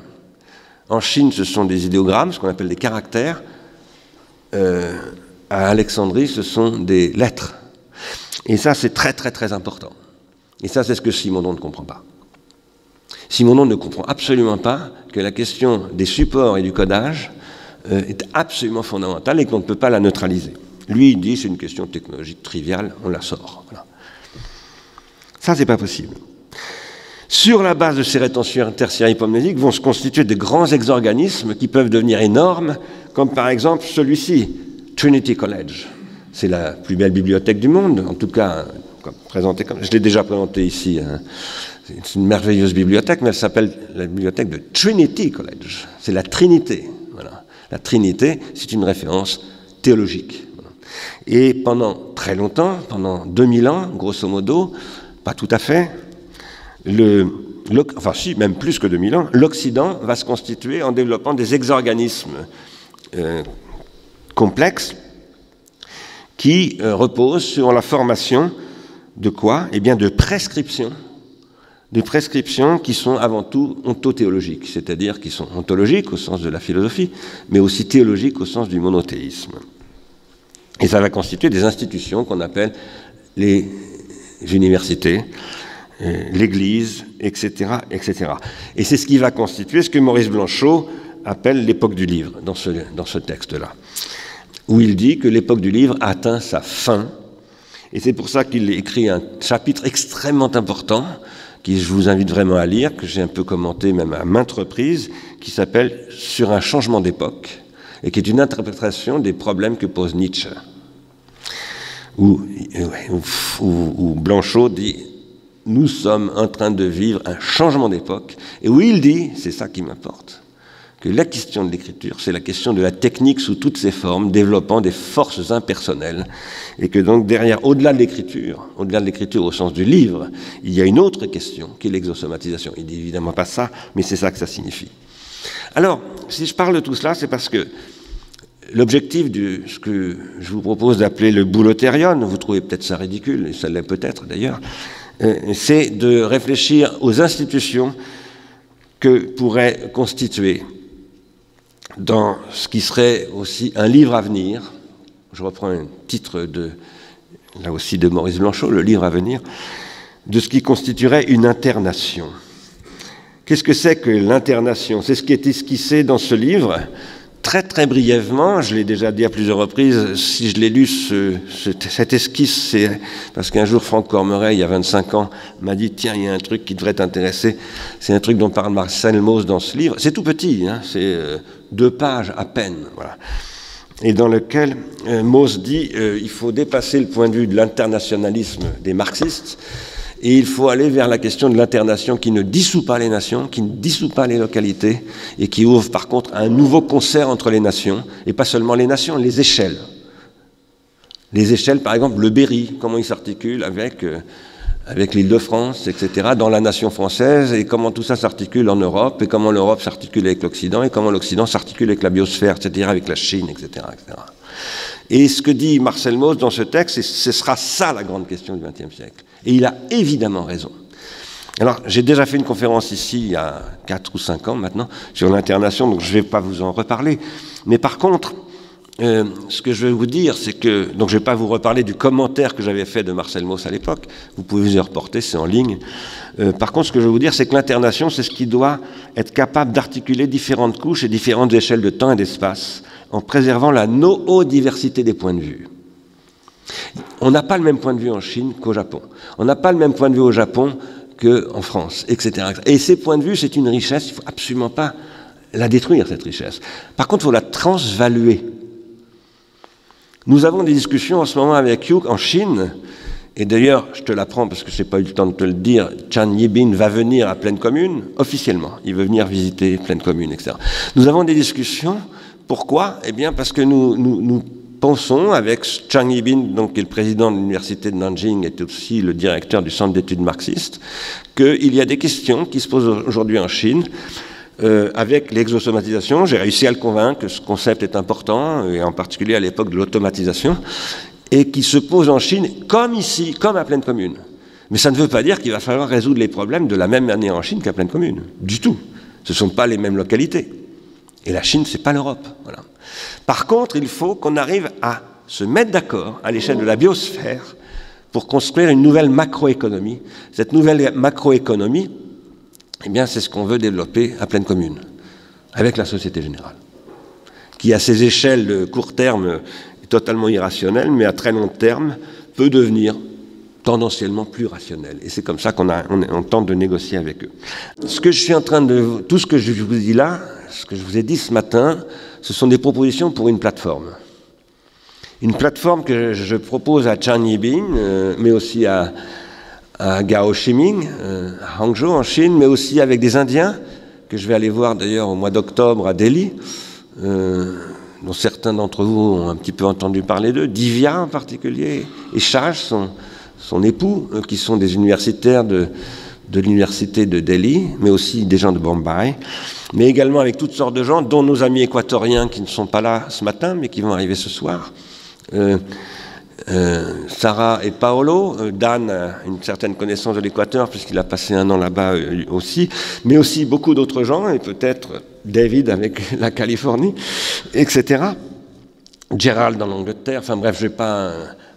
En Chine, ce sont des idéogrammes, ce qu'on appelle des caractères. À Alexandrie, ce sont des lettres. Et ça, c'est très, très, très important. Et ça, c'est ce que Simondon ne comprend pas. Simondon ne comprend absolument pas que la question des supports et du codage est absolument fondamentale et qu'on ne peut pas la neutraliser. Lui, il dit, c'est une question technologique triviale, on la sort. Voilà. Ça, c'est pas possible. Sur la base de ces rétentions tertiaires hypomnésiques vont se constituer de grands exorganismes qui peuvent devenir énormes, comme par exemple celui-ci, Trinity College. C'est la plus belle bibliothèque du monde, en tout cas, je l'ai déjà présenté ici. C'est une merveilleuse bibliothèque, mais elle s'appelle la bibliothèque de Trinity College. C'est la Trinité. Voilà. La Trinité, c'est une référence théologique. Voilà. Et pendant très longtemps, pendant 2000 ans, grosso modo, pas tout à fait, enfin si, même plus que 2000 ans, l'Occident va se constituer en développant des exorganismes complexes qui reposent sur la formation de quoi? Eh bien de prescriptions qui sont avant tout ontothéologiques, c'est-à-dire qui sont ontologiques au sens de la philosophie, mais aussi théologiques au sens du monothéisme. Et ça va constituer des institutions qu'on appelle les universités, l'Église, etc., etc. Et c'est ce qui va constituer ce que Maurice Blanchot appelle l'époque du livre, dans ce texte-là, où il dit que l'époque du livre atteint sa fin, et c'est pour ça qu'il écrit un chapitre extrêmement important, qui je vous invite vraiment à lire, que j'ai un peu commenté même à maintes reprises, qui s'appelle « Sur un changement d'époque », et qui est une interprétation des problèmes que pose Nietzsche, où Blanchot dit « Nous sommes en train de vivre un changement d'époque », et où il dit, c'est ça qui m'importe, que la question de l'écriture, c'est la question de la technique sous toutes ses formes, développant des forces impersonnelles, et que donc derrière, au-delà de l'écriture au sens du livre, il y a une autre question, qui est l'exosomatisation. Il ne dit évidemment pas ça, mais c'est ça que ça signifie. Alors, si je parle de tout cela, c'est parce que l'objectif de ce que je vous propose d'appeler le boulotérion, vous trouvez peut-être ça ridicule, et ça l'est peut-être d'ailleurs, c'est de réfléchir aux institutions que pourrait constituer dans ce qui serait aussi un livre à venir. Je reprends un titre là aussi de Maurice Blanchot, le livre à venir, de ce qui constituerait une internation. Qu'est-ce que c'est que l'internation? C'est ce qui est esquissé dans ce livre. Très très brièvement, je l'ai déjà dit à plusieurs reprises, si je l'ai lu, cette esquisse, c'est parce qu'un jour Franck Cormeret, il y a 25 ans, m'a dit « Tiens, il y a un truc qui devrait t'intéresser, c'est un truc dont parle Marcel Mauss dans ce livre. » C'est tout petit, hein, c'est 2 pages à peine, voilà. Et dans lequel Mauss dit il faut dépasser le point de vue de l'internationalisme des marxistes, et il faut aller vers la question de l'internation qui ne dissout pas les nations, qui ne dissout pas les localités, et qui ouvre par contre un nouveau concert entre les nations, et pas seulement les nations, les échelles. Les échelles, par exemple, le Berry, comment il s'articule avec l'Île-de-France, etc., dans la nation française, et comment tout ça s'articule en Europe, et comment l'Europe s'articule avec l'Occident, et comment l'Occident s'articule avec la biosphère, c'est-à-dire avec la Chine, etc., etc. Et ce que dit Marcel Mauss dans ce texte, ce sera ça la grande question du XXe siècle. Et il a évidemment raison. Alors, j'ai déjà fait une conférence ici, il y a 4 ou 5 ans maintenant, sur l'internation, donc je ne vais pas vous en reparler. Mais par contre, ce que je vais vous dire, c'est que, donc je ne vais pas vous reparler du commentaire que j'avais fait de Marcel Mauss à l'époque, vous pouvez vous y reporter, c'est en ligne. Par contre, ce que je vais vous dire, c'est que l'internation, c'est ce qui doit être capable d'articuler différentes couches et différentes échelles de temps et d'espace, en préservant la noodiversité des points de vue. On n'a pas le même point de vue en Chine qu'au Japon. On n'a pas le même point de vue au Japon qu'en France, etc. Et ces points de vue, c'est une richesse, il ne faut absolument pas la détruire, cette richesse. Par contre, il faut la transvaluer. Nous avons des discussions en ce moment avec Hugh en Chine, et d'ailleurs, je te l'apprends parce que je n'ai pas eu le temps de te le dire, Chan Yibin va venir à Pleine Commune, officiellement. Il veut venir visiter Pleine Commune, etc. Nous avons des discussions. Pourquoi? Eh bien, parce que nous pensons, avec Chan Yibin, donc, qui est le président de l'université de Nanjing, et aussi le directeur du centre d'études marxistes, qu'il y a des questions qui se posent aujourd'hui en Chine avec l'exosomatisation. J'ai réussi à le convaincre que ce concept est important, et en particulier à l'époque de l'automatisation, et qui se pose en Chine comme ici, comme à Pleine Commune. Mais ça ne veut pas dire qu'il va falloir résoudre les problèmes de la même manière en Chine qu'à Pleine Commune. Du tout. Ce ne sont pas les mêmes localités. Et la Chine, ce n'est pas l'Europe. Voilà. Par contre, il faut qu'on arrive à se mettre d'accord à l'échelle de la biosphère pour construire une nouvelle macroéconomie. Cette nouvelle macroéconomie, eh bien, c'est ce qu'on veut développer à Pleine Commune, avec la Société Générale, qui à ses échelles de court terme est totalement irrationnelle, mais à très long terme peut devenir tendanciellement plus rationnel. Et c'est comme ça qu'on tente de négocier avec eux. Tout ce que je vous dis là, ce que je vous ai dit ce matin, ce sont des propositions pour une plateforme. Une plateforme que je propose à Chan Yibin, mais aussi à Gao Ximing, à Hangzhou en Chine, mais aussi avec des Indiens, que je vais aller voir d'ailleurs au mois d'octobre à Delhi, dont certains d'entre vous ont un petit peu entendu parler d'eux, Divya en particulier, et Shaj, son époux, qui sont des universitaires de l'université de Delhi, mais aussi des gens de Bombay, mais également avec toutes sortes de gens, dont nos amis équatoriens qui ne sont pas là ce matin, mais qui vont arriver ce soir. Sarah et Paolo, Dan a une certaine connaissance de l'Équateur puisqu'il a passé un an là-bas aussi, mais aussi beaucoup d'autres gens, et peut-être David avec la Californie, etc. Gerald dans l'Angleterre, enfin bref, je ne vais pas...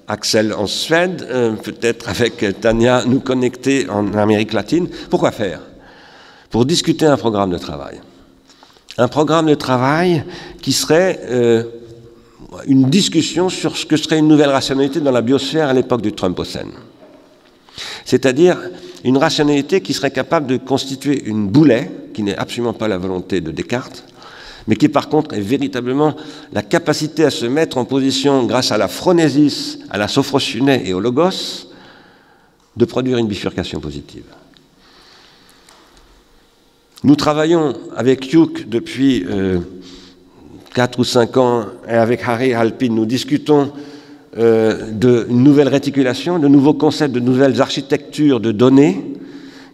Axel en Suède, peut-être avec Tania nous connecter en Amérique latine. Pourquoi faire? Pour discuter un programme de travail. Un programme de travail qui serait une discussion sur ce que serait une nouvelle rationalité dans la biosphère à l'époque du Trumpocène. C'est-à-dire une rationalité qui serait capable de constituer une boulet, qui n'est absolument pas la volonté de Descartes, mais qui par contre est véritablement la capacité à se mettre en position, grâce à la phronésis, à la sophrosynè et au logos, de produire une bifurcation positive. Nous travaillons avec Hugh depuis 4 ou 5 ans, et avec Harry Halpin, nous discutons d'une nouvelle réticulation, de nouveaux concepts, de nouvelles architectures de données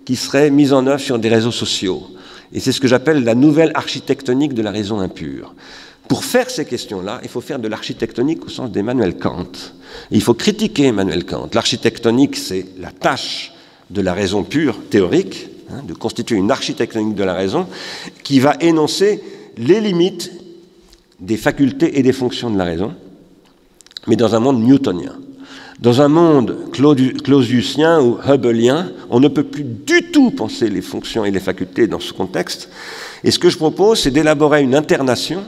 qui seraient mises en œuvre sur des réseaux sociaux. Et c'est ce que j'appelle la nouvelle architectonique de la raison impure. Pour faire ces questions-là, il faut faire de l'architectonique au sens d'Emmanuel Kant. Et il faut critiquer Emmanuel Kant. L'architectonique, c'est la tâche de la raison pure, théorique, de constituer une architectonique de la raison qui va énoncer les limites des facultés et des fonctions de la raison, mais dans un monde newtonien. Dans un monde clausiusien ou hubbleien, on ne peut plus du tout penser les fonctions et les facultés dans ce contexte. Et ce que je propose, c'est d'élaborer une internation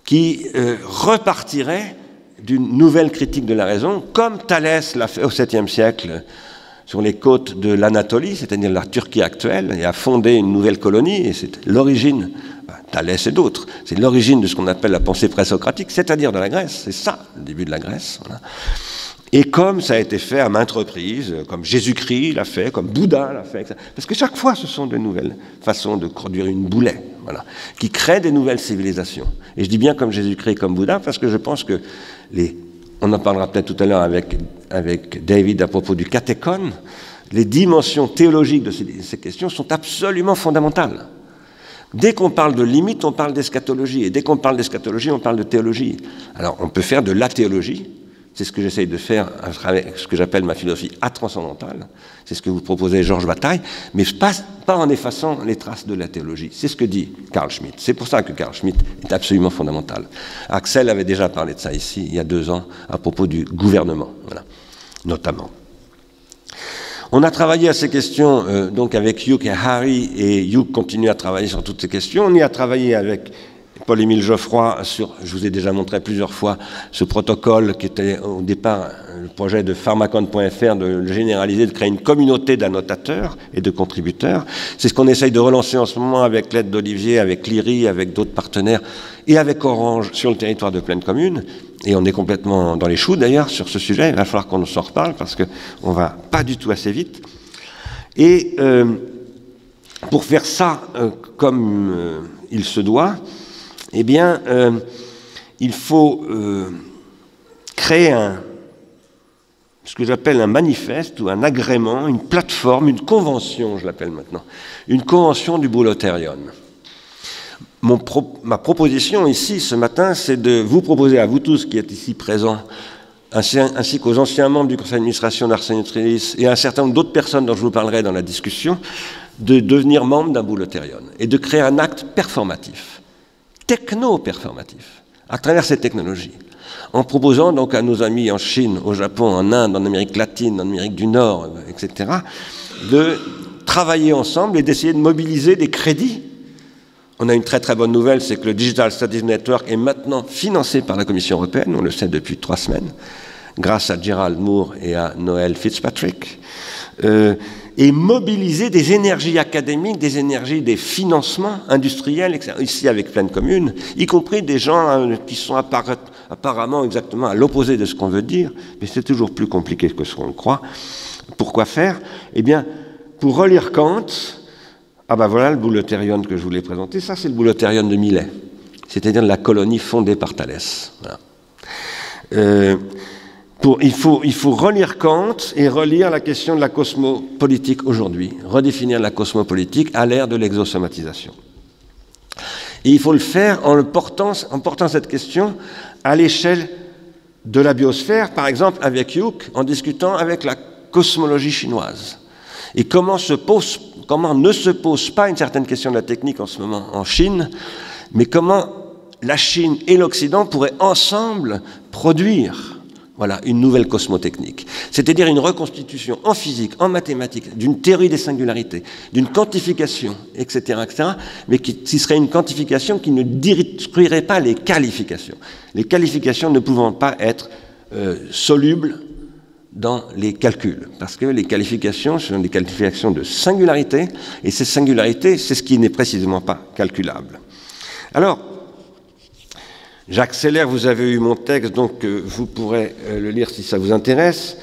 qui repartirait d'une nouvelle critique de la raison, comme Thalès l'a fait au 7e siècle sur les côtes de l'Anatolie, c'est-à-dire la Turquie actuelle, et a fondé une nouvelle colonie, et c'est l'origine, Thalès et d'autres, c'est l'origine de ce qu'on appelle la pensée présocratique, c'est-à-dire de la Grèce, c'est ça, le début de la Grèce. Voilà. Et comme ça a été fait à maintes reprises, comme Jésus-Christ l'a fait, comme Bouddha l'a fait, etc. Parce que chaque fois, ce sont de nouvelles façons de produire une boulet, voilà, qui créent des nouvelles civilisations. Et je dis bien comme Jésus-Christ, comme Bouddha, parce que je pense que on en parlera peut-être tout à l'heure avec David à propos du catéchone, les dimensions théologiques de ces questions sont absolument fondamentales. Dès qu'on parle de limite, on parle d'eschatologie. Et dès qu'on parle d'eschatologie, on parle de théologie. Alors, on peut faire de l'athéologie. C'est ce que j'essaye de faire avec ce que j'appelle ma philosophie atranscendantale. C'est ce que vous proposez Georges Bataille, mais pas en effaçant les traces de la théologie. C'est ce que dit Carl Schmitt. C'est pour ça que Carl Schmitt est absolument fondamental. Axel avait déjà parlé de ça ici, il y a 2 ans, à propos du gouvernement, voilà, notamment. On a travaillé à ces questions donc avec Hugh et Harry, et Hugh continue à travailler sur toutes ces questions. On y a travaillé avec Paul-Émile Geoffroy sur, je vous ai déjà montré plusieurs fois, ce protocole qui était au départ le projet de pharmacon.fr, de le généraliser, de créer une communauté d'annotateurs et de contributeurs. C'est ce qu'on essaye de relancer en ce moment avec l'aide d'Olivier, avec l'IRI, avec d'autres partenaires, et avec Orange sur le territoire de Plaine Commune. Et on est complètement dans les choux d'ailleurs sur ce sujet, il va falloir qu'on s'en reparle parce qu'on ne va pas du tout assez vite. Et pour faire ça comme il se doit, eh bien, il faut créer ce que j'appelle un manifeste ou un agrément, une plateforme, une convention, je l'appelle maintenant, une convention du Boulotherion. Ma proposition ici, ce matin, c'est de vous proposer à vous tous qui êtes ici présents, ainsi qu'aux anciens membres du conseil d'administration d'ArcelorMittal et à un certain nombre d'autres personnes dont je vous parlerai dans la discussion, de devenir membre d'un Boulotherion et de créer un acte performatif, techno-performatif, à travers ces technologies, en proposant donc à nos amis en Chine, au Japon, en Inde, en Amérique latine, en Amérique du Nord, etc., de travailler ensemble et d'essayer de mobiliser des crédits. On a une très très bonne nouvelle, c'est que le Digital Studies Network est maintenant financé par la Commission européenne, on le sait depuis 3 semaines, grâce à Gerald Moore et à Noël Fitzpatrick, et mobiliser des énergies académiques, des énergies, des financements industriels, etc., ici avec Plaine Commune, y compris des gens qui sont apparemment exactement à l'opposé de ce qu'on veut dire, mais c'est toujours plus compliqué que ce qu'on croit. Pourquoi faire? Eh bien, pour relire Kant, ah ben voilà le Boulotherion que je voulais présenter, ça c'est le Boulotherion de Millet. c'est-à-dire de la colonie fondée par Thalès. Voilà. Il faut relire Kant et relire la question de la cosmopolitique aujourd'hui, redéfinir la cosmopolitique à l'ère de l'exosomatisation. Et il faut le faire en portant cette question à l'échelle de la biosphère, par exemple avec Hooke, en discutant avec la cosmologie chinoise. Et comment ne se pose pas une certaine question de la technique en ce moment en Chine, mais comment la Chine et l'Occident pourraient ensemble produire une nouvelle cosmotechnique. C'est-à-dire une reconstitution en physique, en mathématiques, d'une théorie des singularités, d'une quantification, etc., mais qui serait une quantification qui ne détruirait pas les qualifications. Les qualifications ne pouvant pas être solubles dans les calculs, parce que les qualifications sont des qualifications de singularité, et ces singularités, c'est ce qui n'est précisément pas calculable. Alors, j'accélère, vous avez eu mon texte, donc vous pourrez le lire si ça vous intéresse.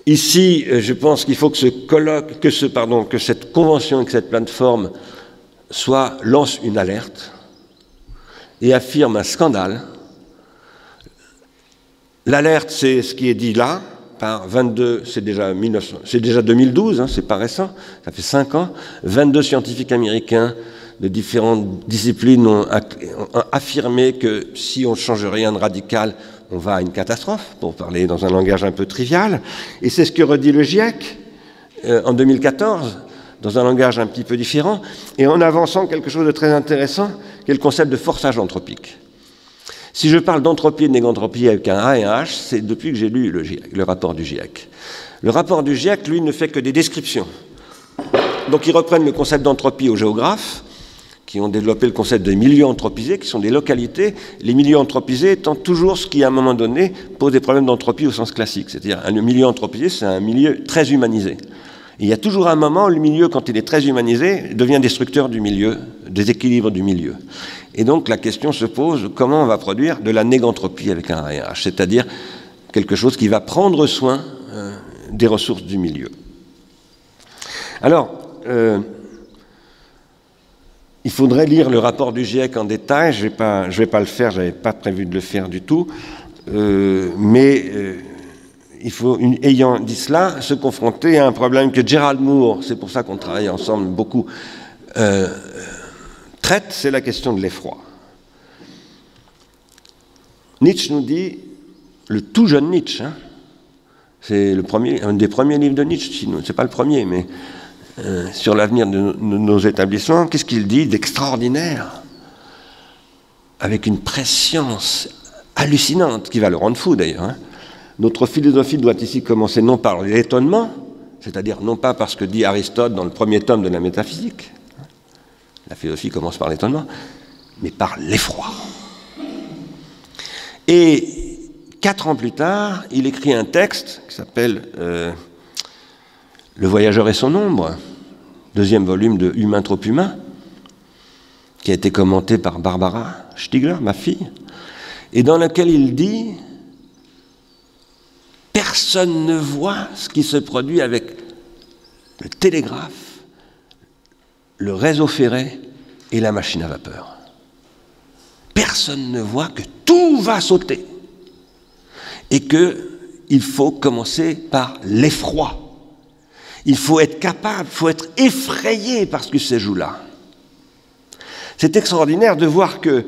Ici, je pense qu'il faut que cette convention et que cette plateforme lance une alerte et affirme un scandale. L'alerte, c'est ce qui est dit là, par 22, c'est déjà 2012, c'est pas récent, ça fait 5 ans, 22 scientifiques américains de différentes disciplines ont affirmé que si on ne change rien de radical, on va à une catastrophe, pour parler dans un langage un peu trivial. Et c'est ce que redit le GIEC en 2014, dans un langage un petit peu différent, et en avançant quelque chose de très intéressant, qui est le concept de forçage anthropique. Si je parle d'entropie et de négantropie avec un A et un H, c'est depuis que j'ai lu le rapport du GIEC. Le rapport du GIEC, lui, ne fait que des descriptions. Donc ils reprennent le concept d'entropie aux géographes, qui ont développé le concept de milieux anthropisés, qui sont des localités, les milieux anthropisés étant toujours ce qui, à un moment donné, pose des problèmes d'entropie au sens classique. C'est-à-dire, un milieu anthropisé, c'est un milieu très humanisé. Et il y a toujours un moment où le milieu, quand il est très humanisé, devient destructeur du milieu, déséquilibre du milieu. Et donc, la question se pose, comment on va produire de la négantropie avec un A et un H, c'est-à-dire quelque chose qui va prendre soin des ressources du milieu. Alors, il faudrait lire le rapport du GIEC en détail, je vais pas le faire, je n'avais pas prévu de le faire du tout, mais il faut, ayant dit cela, se confronter à un problème que Gerald Moore, c'est pour ça qu'on travaille ensemble beaucoup, traite, c'est la question de l'effroi. Nietzsche nous dit, le tout jeune Nietzsche, c'est un des premiers livres de Nietzsche, sinon c'est pas le premier, mais sur l'avenir de nos établissements, qu'est-ce qu'il dit d'extraordinaire, avec une prescience hallucinante, qui va le rendre fou d'ailleurs. Notre philosophie doit ici commencer non par l'étonnement, c'est-à-dire non pas par ce que dit Aristote dans le premier tome de la métaphysique, la philosophie commence par l'étonnement, mais par l'effroi. Et 4 ans plus tard, il écrit un texte qui s'appelle Le voyageur et son ombre, 2e volume de Humain trop humain, qui a été commenté par Barbara Stiegler, ma fille, et dans lequel il dit « Personne ne voit ce qui se produit avec le télégraphe, le réseau ferré et la machine à vapeur. Personne ne voit que tout va sauter et qu'il faut commencer par l'effroi. Il faut être capable, il faut être effrayé par ce qui se joue là. » C'est extraordinaire de voir que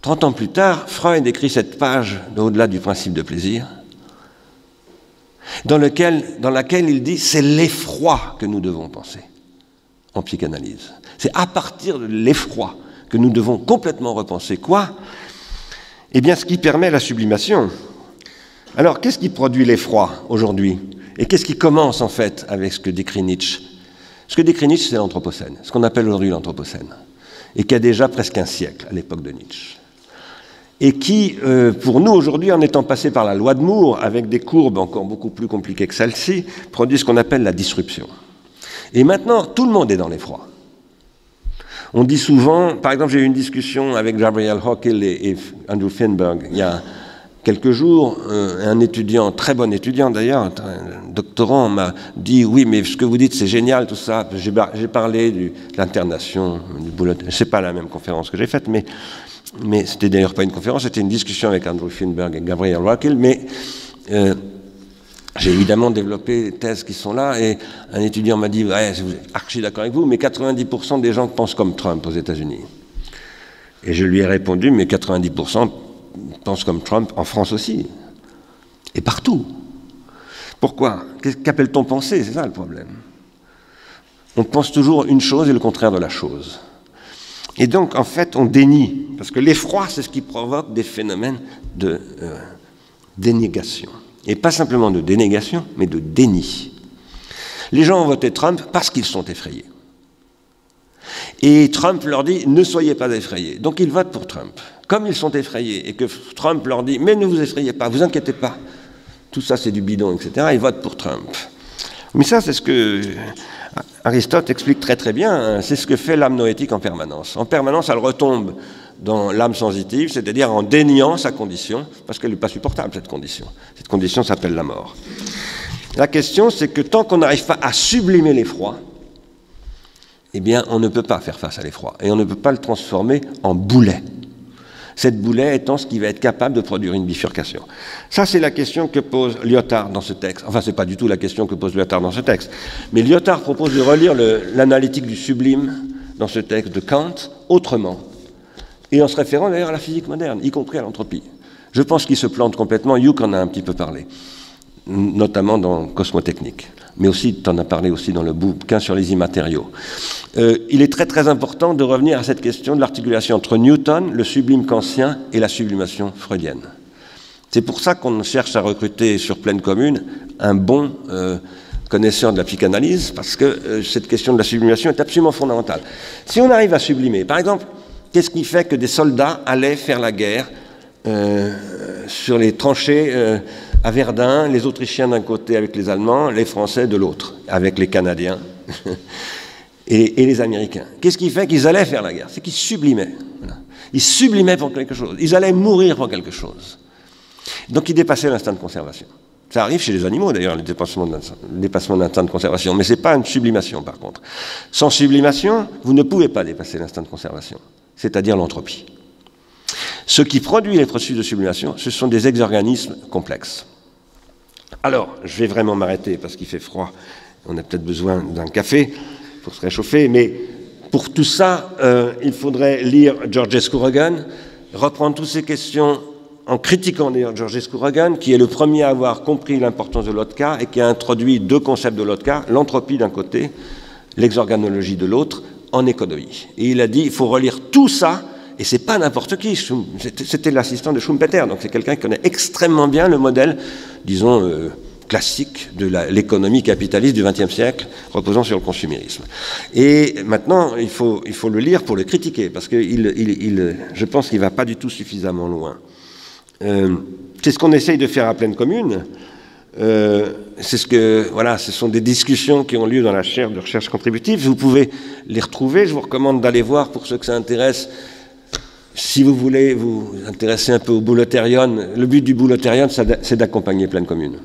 30 ans plus tard, Freud écrit cette page au-delà du principe de plaisir, dans laquelle il dit c'est l'effroi que nous devons penser en psychanalyse. C'est à partir de l'effroi que nous devons complètement repenser quoi ? Eh bien, ce qui permet la sublimation. Alors, qu'est-ce qui produit l'effroi aujourd'hui ? Et qu'est-ce qui commence en fait avec ce que décrit Nietzsche ? Ce que décrit Nietzsche, c'est l'Anthropocène, ce qu'on appelle aujourd'hui l'Anthropocène, et qui a déjà presque un siècle à l'époque de Nietzsche. Et qui, pour nous aujourd'hui, en étant passé par la loi de Moore, avec des courbes encore beaucoup plus compliquées que celle-ci, produit ce qu'on appelle la disruption. Et maintenant, tout le monde est dans l'effroi. On dit souvent, par exemple, j'ai eu une discussion avec Gabriel Hawkins et Andrew Feinberg il y a quelques jours, un étudiant, très bon étudiant d'ailleurs, un doctorant, m'a dit « Oui, mais ce que vous dites, c'est génial, tout ça. » J'ai parlé de l'internation, du boulot. Ce n'est pas la même conférence que j'ai faite, mais c'était d'ailleurs pas une conférence, c'était une discussion avec Andrew Finberg et Gabriel Raquel, mais j'ai évidemment développé des thèses qui sont là, et un étudiant m'a dit « Ouais, je suis archi d'accord avec vous, mais 90% des gens pensent comme Trump aux États-Unis. » Et je lui ai répondu « Mais 90% pensent comme Trump en France aussi, et partout. Pourquoi? Qu'appelle-t-on penser? C'est ça le problème. On pense toujours une chose et le contraire de la chose. Et donc, en fait, on dénie, parce que l'effroi, c'est ce qui provoque des phénomènes de dénégation. Et pas simplement de dénégation, mais de déni. Les gens ont voté Trump parce qu'ils sont effrayés. Et Trump leur dit « Ne soyez pas effrayés ». Donc ils votent pour Trump. Comme ils sont effrayés et que Trump leur dit « Mais ne vous effrayez pas, vous inquiétez pas, tout ça c'est du bidon, etc. » Ils votent pour Trump. Mais ça, c'est ce que Aristote explique très très bien. C'est ce que fait l'âme noétique en permanence. En permanence, elle retombe dans l'âme sensitive, c'est-à-dire en déniant sa condition, parce qu'elle n'est pas supportable, cette condition. Cette condition s'appelle la mort. La question, c'est que tant qu'on n'arrive pas à sublimer l'effroi, eh bien, on ne peut pas faire face à l'effroi. Et on ne peut pas le transformer en boulet. Cette boulet étant ce qui va être capable de produire une bifurcation. Ça, c'est la question que pose Lyotard dans ce texte. Enfin, ce n'est pas du tout la question que pose Lyotard dans ce texte. Mais Lyotard propose de relire l'analytique du sublime dans ce texte de Kant autrement. Et en se référant d'ailleurs à la physique moderne, y compris à l'entropie. Je pense qu'il se plante complètement. Hugh en a un petit peu parlé, notamment dans Cosmotechnique. Mais aussi, tu en as parlé aussi dans le bouquin sur les immatériaux. Il est très très important de revenir à cette question de l'articulation entre Newton, le sublime kantien et la sublimation freudienne. C'est pour ça qu'on cherche à recruter sur Pleine Commune un bon connaisseur de la psychanalyse, parce que cette question de la sublimation est absolument fondamentale. Si on arrive à sublimer, par exemple, qu'est-ce qui fait que des soldats allaient faire la guerre sur les tranchées à Verdun, les Autrichiens d'un côté avec les Allemands, les Français de l'autre, avec les Canadiens et les Américains. Qu'est-ce qui fait qu'ils allaient faire la guerre? C'est qu'ils sublimaient. Voilà. Ils sublimaient pour quelque chose. Ils allaient mourir pour quelque chose. Donc ils dépassaient l'instinct de conservation. Ça arrive chez les animaux d'ailleurs, le dépassement de l'instinct de conservation, mais ce n'est pas une sublimation par contre. Sans sublimation, vous ne pouvez pas dépasser l'instinct de conservation, c'est-à-dire l'entropie. Ce qui produit les processus de sublimation, ce sont des exorganismes complexes. Alors, je vais vraiment m'arrêter parce qu'il fait froid. On a peut-être besoin d'un café pour se réchauffer. Mais pour tout ça, il faudrait lire Georgescu Roegen, reprendre toutes ces questions en critiquant d'ailleurs Georgescu Roegen, qui est le premier à avoir compris l'importance de Lotka et qui a introduit deux concepts de Lotka, l'entropie d'un côté, l'exorganologie de l'autre, en économie. Et il a dit, il faut relire tout ça. Et c'est pas n'importe qui, c'était l'assistant de Schumpeter, donc c'est quelqu'un qui connaît extrêmement bien le modèle, disons, classique de l'économie capitaliste du XXe siècle, reposant sur le consumérisme. Et maintenant, il faut le lire pour le critiquer, parce que je pense qu'il ne va pas du tout suffisamment loin. C'est ce qu'on essaye de faire à Pleine Commune. C'est ce sont des discussions qui ont lieu dans la chaire de recherche contributive. Vous pouvez les retrouver. Je vous recommande d'aller voir, pour ceux que ça intéresse. Si vous voulez vous intéresser un peu au Boulottérion, le but du Boulottérion, c'est d'accompagner Pleine Commune.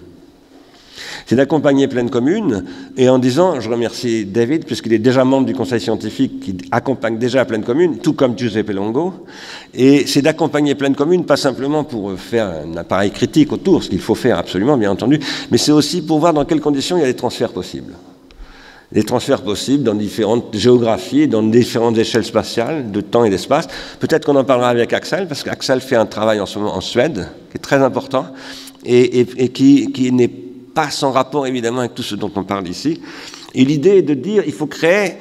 C'est d'accompagner Pleine Commune, et en disant, je remercie David, puisqu'il est déjà membre du conseil scientifique qui accompagne déjà Pleine Commune, tout comme Giuseppe Longo, et c'est d'accompagner Pleine Commune, pas simplement pour faire un appareil critique autour, ce qu'il faut faire absolument, bien entendu, mais c'est aussi pour voir dans quelles conditions il y a des transferts possibles. Des transferts possibles dans différentes géographies, dans différentes échelles spatiales, de temps et d'espace. Peut-être qu'on en parlera avec Axel, parce qu'Axel fait un travail en ce moment en Suède, qui est très important, et qui n'est pas sans rapport évidemment avec tout ce dont on parle ici. Et l'idée est de dire, il faut créer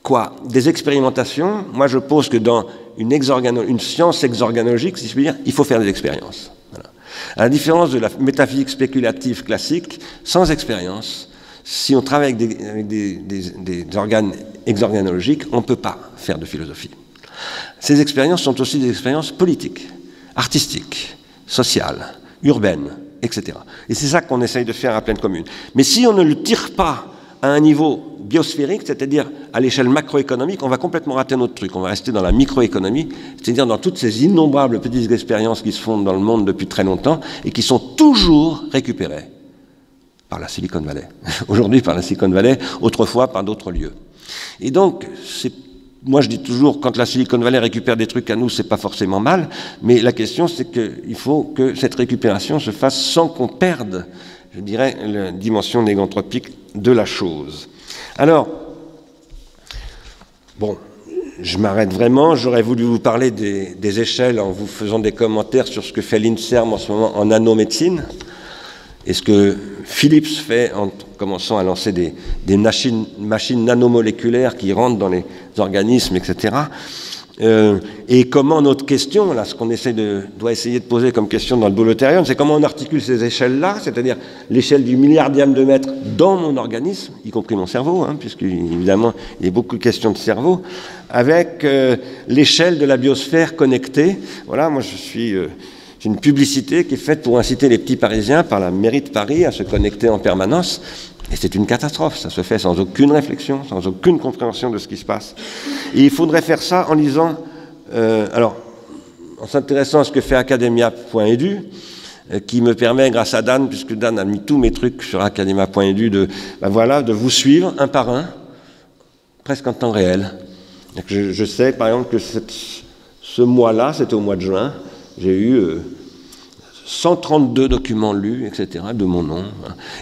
quoi? Des expérimentations. Moi je pose que dans une science exorganologique, si je puis dire, il faut faire des expériences. Voilà. À la différence de la métaphysique spéculative classique, sans expérience, si on travaille avec des organes exorganologiques, on ne peut pas faire de philosophie. Ces expériences sont aussi des expériences politiques, artistiques, sociales, urbaines, etc. Et c'est ça qu'on essaye de faire à Pleine Commune. Mais si on ne le tire pas à un niveau biosphérique, c'est-à-dire à l'échelle macroéconomique, on va complètement rater notre truc. On va rester dans la microéconomie, c'est-à-dire dans toutes ces innombrables petites expériences qui se font dans le monde depuis très longtemps et qui sont toujours récupérées par la Silicon Valley. Aujourd'hui par la Silicon Valley, autrefois par d'autres lieux. Et donc, moi je dis toujours, quand la Silicon Valley récupère des trucs à nous, c'est pas forcément mal, mais la question c'est qu'il faut que cette récupération se fasse sans qu'on perde, je dirais, la dimension néganthropique de la chose. Alors, bon, je m'arrête vraiment, j'aurais voulu vous parler des échelles en vous faisant des commentaires sur ce que fait l'INSERM en ce moment en nanomédecine, et ce que Philips fait en commençant à lancer des machines nanomoléculaires qui rentrent dans les organismes, etc. Et comment notre question, là, ce qu'on doit essayer de poser comme question dans le Bolotérion, c'est comment on articule ces échelles-là, c'est-à-dire l'échelle du milliardième de mètre dans mon organisme, y compris mon cerveau, hein, puisqu'évidemment, il y a beaucoup de questions de cerveau, avec l'échelle de la biosphère connectée. Voilà, moi, c'est une publicité qui est faite pour inciter les petits Parisiens par la mairie de Paris à se connecter en permanence. Et c'est une catastrophe, ça se fait sans aucune réflexion, sans aucune compréhension de ce qui se passe. Et il faudrait faire ça en lisant, en s'intéressant à ce que fait academia.edu, qui me permet, grâce à Dan, puisque Dan a mis tous mes trucs sur academia.edu, de vous suivre un par un, presque en temps réel. Donc je sais, par exemple, que ce mois-là, c'était au mois de juin, j'ai eu 132 documents lus, etc., de mon nom.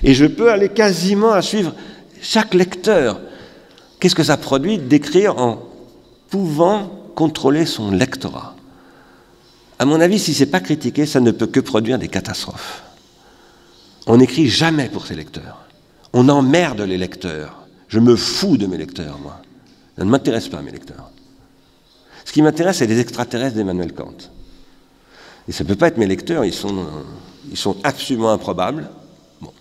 Et je peux aller quasiment à suivre chaque lecteur. Qu'est-ce que ça produit d'écrire en pouvant contrôler son lectorat? À mon avis, si ce n'est pas critiqué, ça ne peut que produire des catastrophes. On n'écrit jamais pour ses lecteurs. On emmerde les lecteurs. Je me fous de mes lecteurs, moi. Ça ne m'intéresse pas, mes lecteurs. Ce qui m'intéresse, c'est les extraterrestres d'Emmanuel Kant. Et ça ne peut pas être mes lecteurs, ils sont absolument improbables. Bon.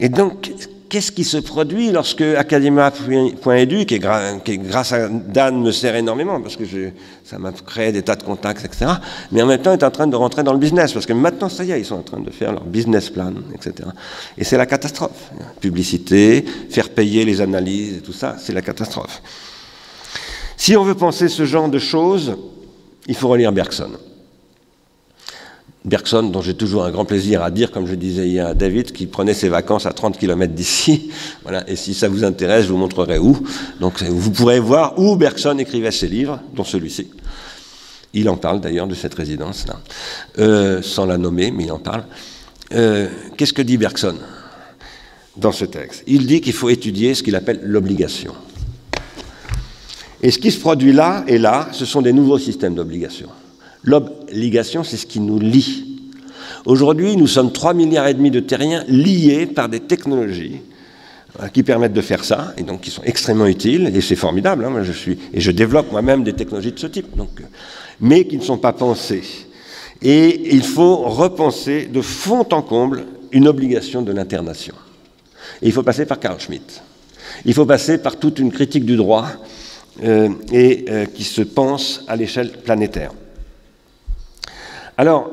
Et donc, qu'est-ce qui se produit lorsque academia.edu, qui grâce à Dan me sert énormément, parce que ça m'a créé des tas de contacts, etc., mais en même temps est en train de rentrer dans le business, parce que maintenant, ça y est, ils sont en train de faire leur business plan, etc. Et c'est la catastrophe. Publicité, faire payer les analyses et tout ça, c'est la catastrophe. Si on veut penser ce genre de choses, il faut relire Bergson. Bergson, dont j'ai toujours un grand plaisir à dire, comme je disais hier à David, qui prenait ses vacances à 30 km d'ici. Voilà. Et si ça vous intéresse, je vous montrerai où. Donc vous pourrez voir où Bergson écrivait ses livres, dont celui-ci. Il en parle d'ailleurs de cette résidence-là, sans la nommer, mais il en parle. Qu'est-ce que dit Bergson dans ce texte? Il dit qu'il faut étudier ce qu'il appelle l'obligation. Et ce qui se produit là et là, ce sont des nouveaux systèmes d'obligation. L'obligation, c'est ce qui nous lie. Aujourd'hui, nous sommes 3,5 milliards de terriens liés par des technologies qui permettent de faire ça, et donc qui sont extrêmement utiles, et c'est formidable, hein, moi je développe moi-même des technologies de ce type, donc, mais qui ne sont pas pensées. Et il faut repenser de fond en comble une obligation de l'internation. Et il faut passer par Carl Schmitt. Il faut passer par toute une critique du droit qui se pense à l'échelle planétaire. Alors,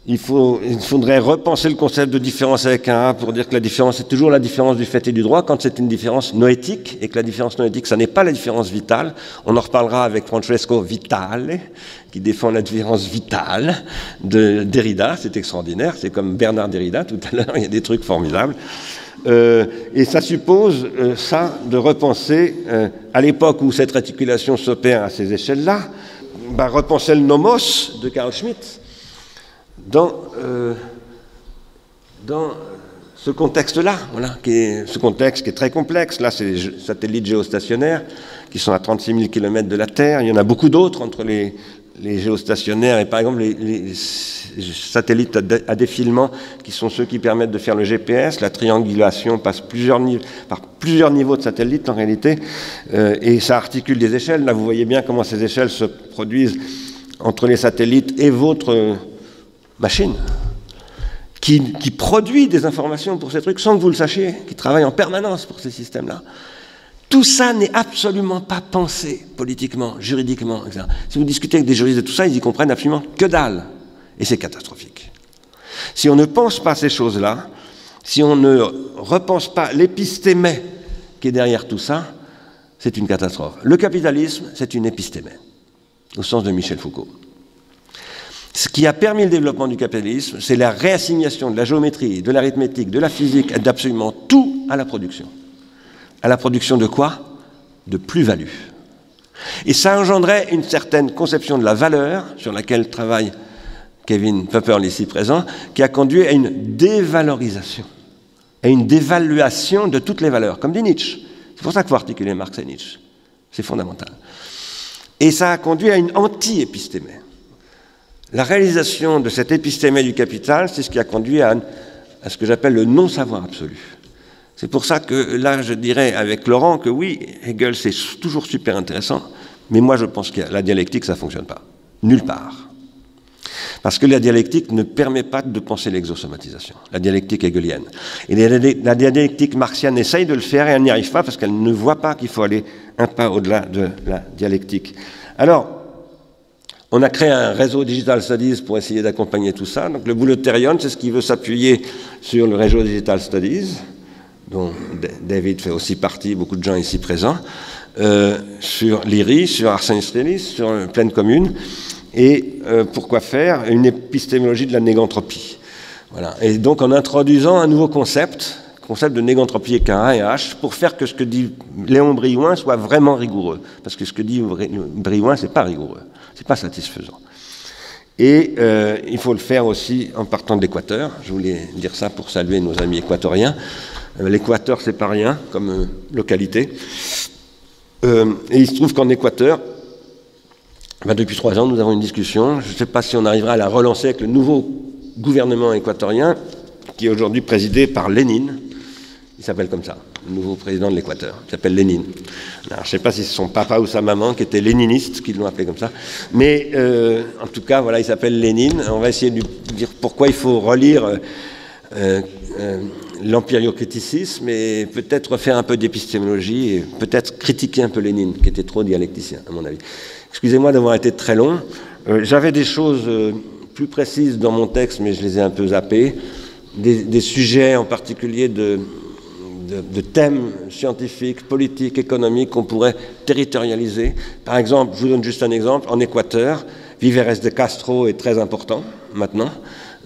il faudrait repenser le concept de différence avec un A pour dire que la différence est toujours la différence du fait et du droit quand c'est une différence noétique, et que la différence noétique, ça n'est pas la différence vitale. On en reparlera avec Francesco Vitale, qui défend la différence vitale de Derrida. C'est extraordinaire, c'est comme Bernard Derrida tout à l'heure, il y a des trucs formidables. Et ça suppose de repenser, à l'époque où cette réticulation s'opère à ces échelles-là, repenser le nomos de Carl Schmitt dans ce contexte-là, voilà, ce contexte qui est très complexe. Là, c'est les satellites géostationnaires qui sont à 36 000 km de la Terre. Il y en a beaucoup d'autres entre les géostationnaires et par exemple les satellites à défilement qui sont ceux qui permettent de faire le GPS. La triangulation passe par plusieurs niveaux de satellites en réalité, et ça articule des échelles. Là, vous voyez bien comment ces échelles se produisent entre les satellites et votre machine qui produit des informations pour ces trucs sans que vous le sachiez, qui travaille en permanence pour ces systèmes-là. Tout ça n'est absolument pas pensé politiquement, juridiquement, etc. Si vous discutez avec des juristes de tout ça, ils y comprennent absolument que dalle. Et c'est catastrophique. Si on ne pense pas ces choses-là, Si on ne repense pas l'épistémé qui est derrière tout ça, c'est une catastrophe. Le capitalisme, c'est une épistémé, au sens de Michel Foucault. Ce qui a permis le développement du capitalisme, c'est la réassignation de la géométrie, de l'arithmétique, de la physique, d'absolument tout à la production. À la production de quoi? De plus-value. Et ça engendrait une certaine conception de la valeur, sur laquelle travaille Kevin Pepperl ici présent, qui a conduit à une dévalorisation, à une dévaluation de toutes les valeurs, comme dit Nietzsche. C'est pour ça qu'il faut articuler Marx et Nietzsche. C'est fondamental. Et ça a conduit à une anti-épistémé. La réalisation de cette épistémé du capital, c'est ce qui a conduit à ce que j'appelle le non-savoir absolu. C'est pour ça que là, je dirais avec Laurent que oui, Hegel, c'est toujours super intéressant, mais moi, je pense que la dialectique, ça ne fonctionne pas. Nulle part. Parce que la dialectique ne permet pas de penser l'exosomatisation, la dialectique hegelienne. Et la dialectique marxienne essaye de le faire et elle n'y arrive pas parce qu'elle ne voit pas qu'il faut aller un pas au-delà de la dialectique. Alors, on a créé un réseau Digital Studies pour essayer d'accompagner tout ça. Donc le Bouloterion, c'est ce qui veut s'appuyer sur le réseau Digital Studies, dont David fait aussi partie, beaucoup de gens ici présents, sur l'IRI, sur Arsène Strelis, sur Pleine Commune. Et pourquoi faire une épistémologie de la négantropie. Voilà. Et donc en introduisant un nouveau concept de négantropie avec un A et un H, pour faire que ce que dit Léon Brillouin soit vraiment rigoureux. Parce que ce que dit Brillouin, c'est pas rigoureux, c'est pas satisfaisant. Et il faut le faire aussi en partant de l'Équateur. Je voulais dire ça pour saluer nos amis équatoriens. L'Équateur, c'est pas rien comme localité. Et il se trouve qu'en Équateur, depuis 3 ans, nous avons une discussion. Je ne sais pas si on arrivera à la relancer avec le nouveau gouvernement équatorien, qui est aujourd'hui présidé par Lénine. Il s'appelle comme ça, le nouveau président de l'Équateur. Il s'appelle Lénine. Alors, je ne sais pas si c'est son papa ou sa maman qui était léniniste, qui l'ont appelé comme ça. Mais en tout cas, voilà, il s'appelle Lénine. On va essayer de lui dire pourquoi il faut relire l'empiriocriticisme et peut-être refaire un peu d'épistémologie et peut-être critiquer un peu Lénine, qui était trop dialecticien, à mon avis. Excusez-moi d'avoir été très long. J'avais des choses plus précises dans mon texte, mais je les ai un peu zappées. Des sujets en particulier de thèmes scientifiques, politiques, économiques qu'on pourrait territorialiser. Par exemple, je vous donne juste un exemple. En Équateur, Viveres de Castro est très important maintenant.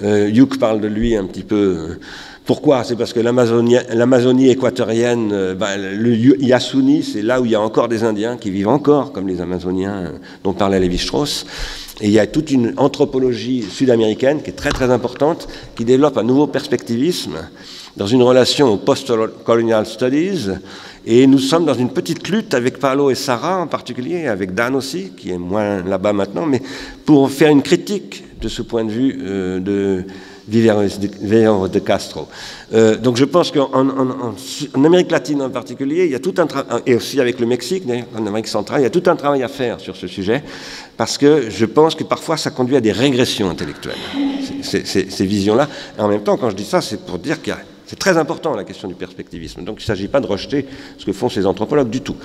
Hugh parle de lui un petit peu. Pourquoi? C'est parce que l'Amazonie équatorienne, le Yasuni, c'est là où il y a encore des Indiens qui vivent encore, comme les Amazoniens dont parlait Lévi-Strauss. Et il y a toute une anthropologie sud-américaine qui est très très importante, qui développe un nouveau perspectivisme dans une relation aux post-colonial studies. Et nous sommes dans une petite lutte avec Paolo et Sarah en particulier, avec Dan aussi, qui est moins là-bas maintenant, mais pour faire une critique de ce point de vue de Viveres de Castro. Donc je pense qu'en Amérique latine en particulier, il y a tout un travail, et aussi avec le Mexique, en Amérique centrale, il y a tout un travail à faire sur ce sujet, parce que je pense que parfois ça conduit à des régressions intellectuelles, ces visions-là. Et en même temps, quand je dis ça, c'est pour dire qu'il y a c'est très important, la question du perspectivisme. Donc, il ne s'agit pas de rejeter ce que font ces anthropologues du tout.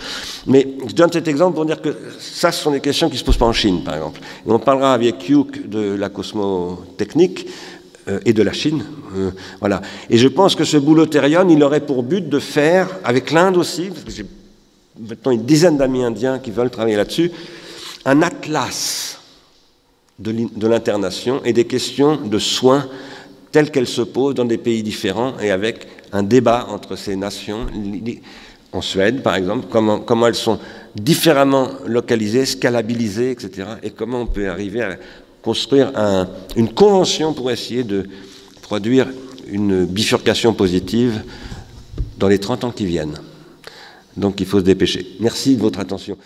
Mais je donne cet exemple pour dire que ça, ce sont des questions qui ne se posent pas en Chine, par exemple. Et on parlera avec Hugh de la cosmotechnique et de la Chine. Voilà. Et je pense que ce Bouloterion, il aurait pour but de faire, avec l'Inde aussi, parce que j'ai maintenant une dizaine d'amis indiens qui veulent travailler là-dessus, un atlas de l'internation et des questions de soins telles qu'elles se posent dans des pays différents et avec un débat entre ces nations. En Suède, par exemple, comment elles sont différemment localisées, scalabilisées, etc. Et comment on peut arriver à construire une convention pour essayer de produire une bifurcation positive dans les 30 ans qui viennent. Donc il faut se dépêcher. Merci de votre attention.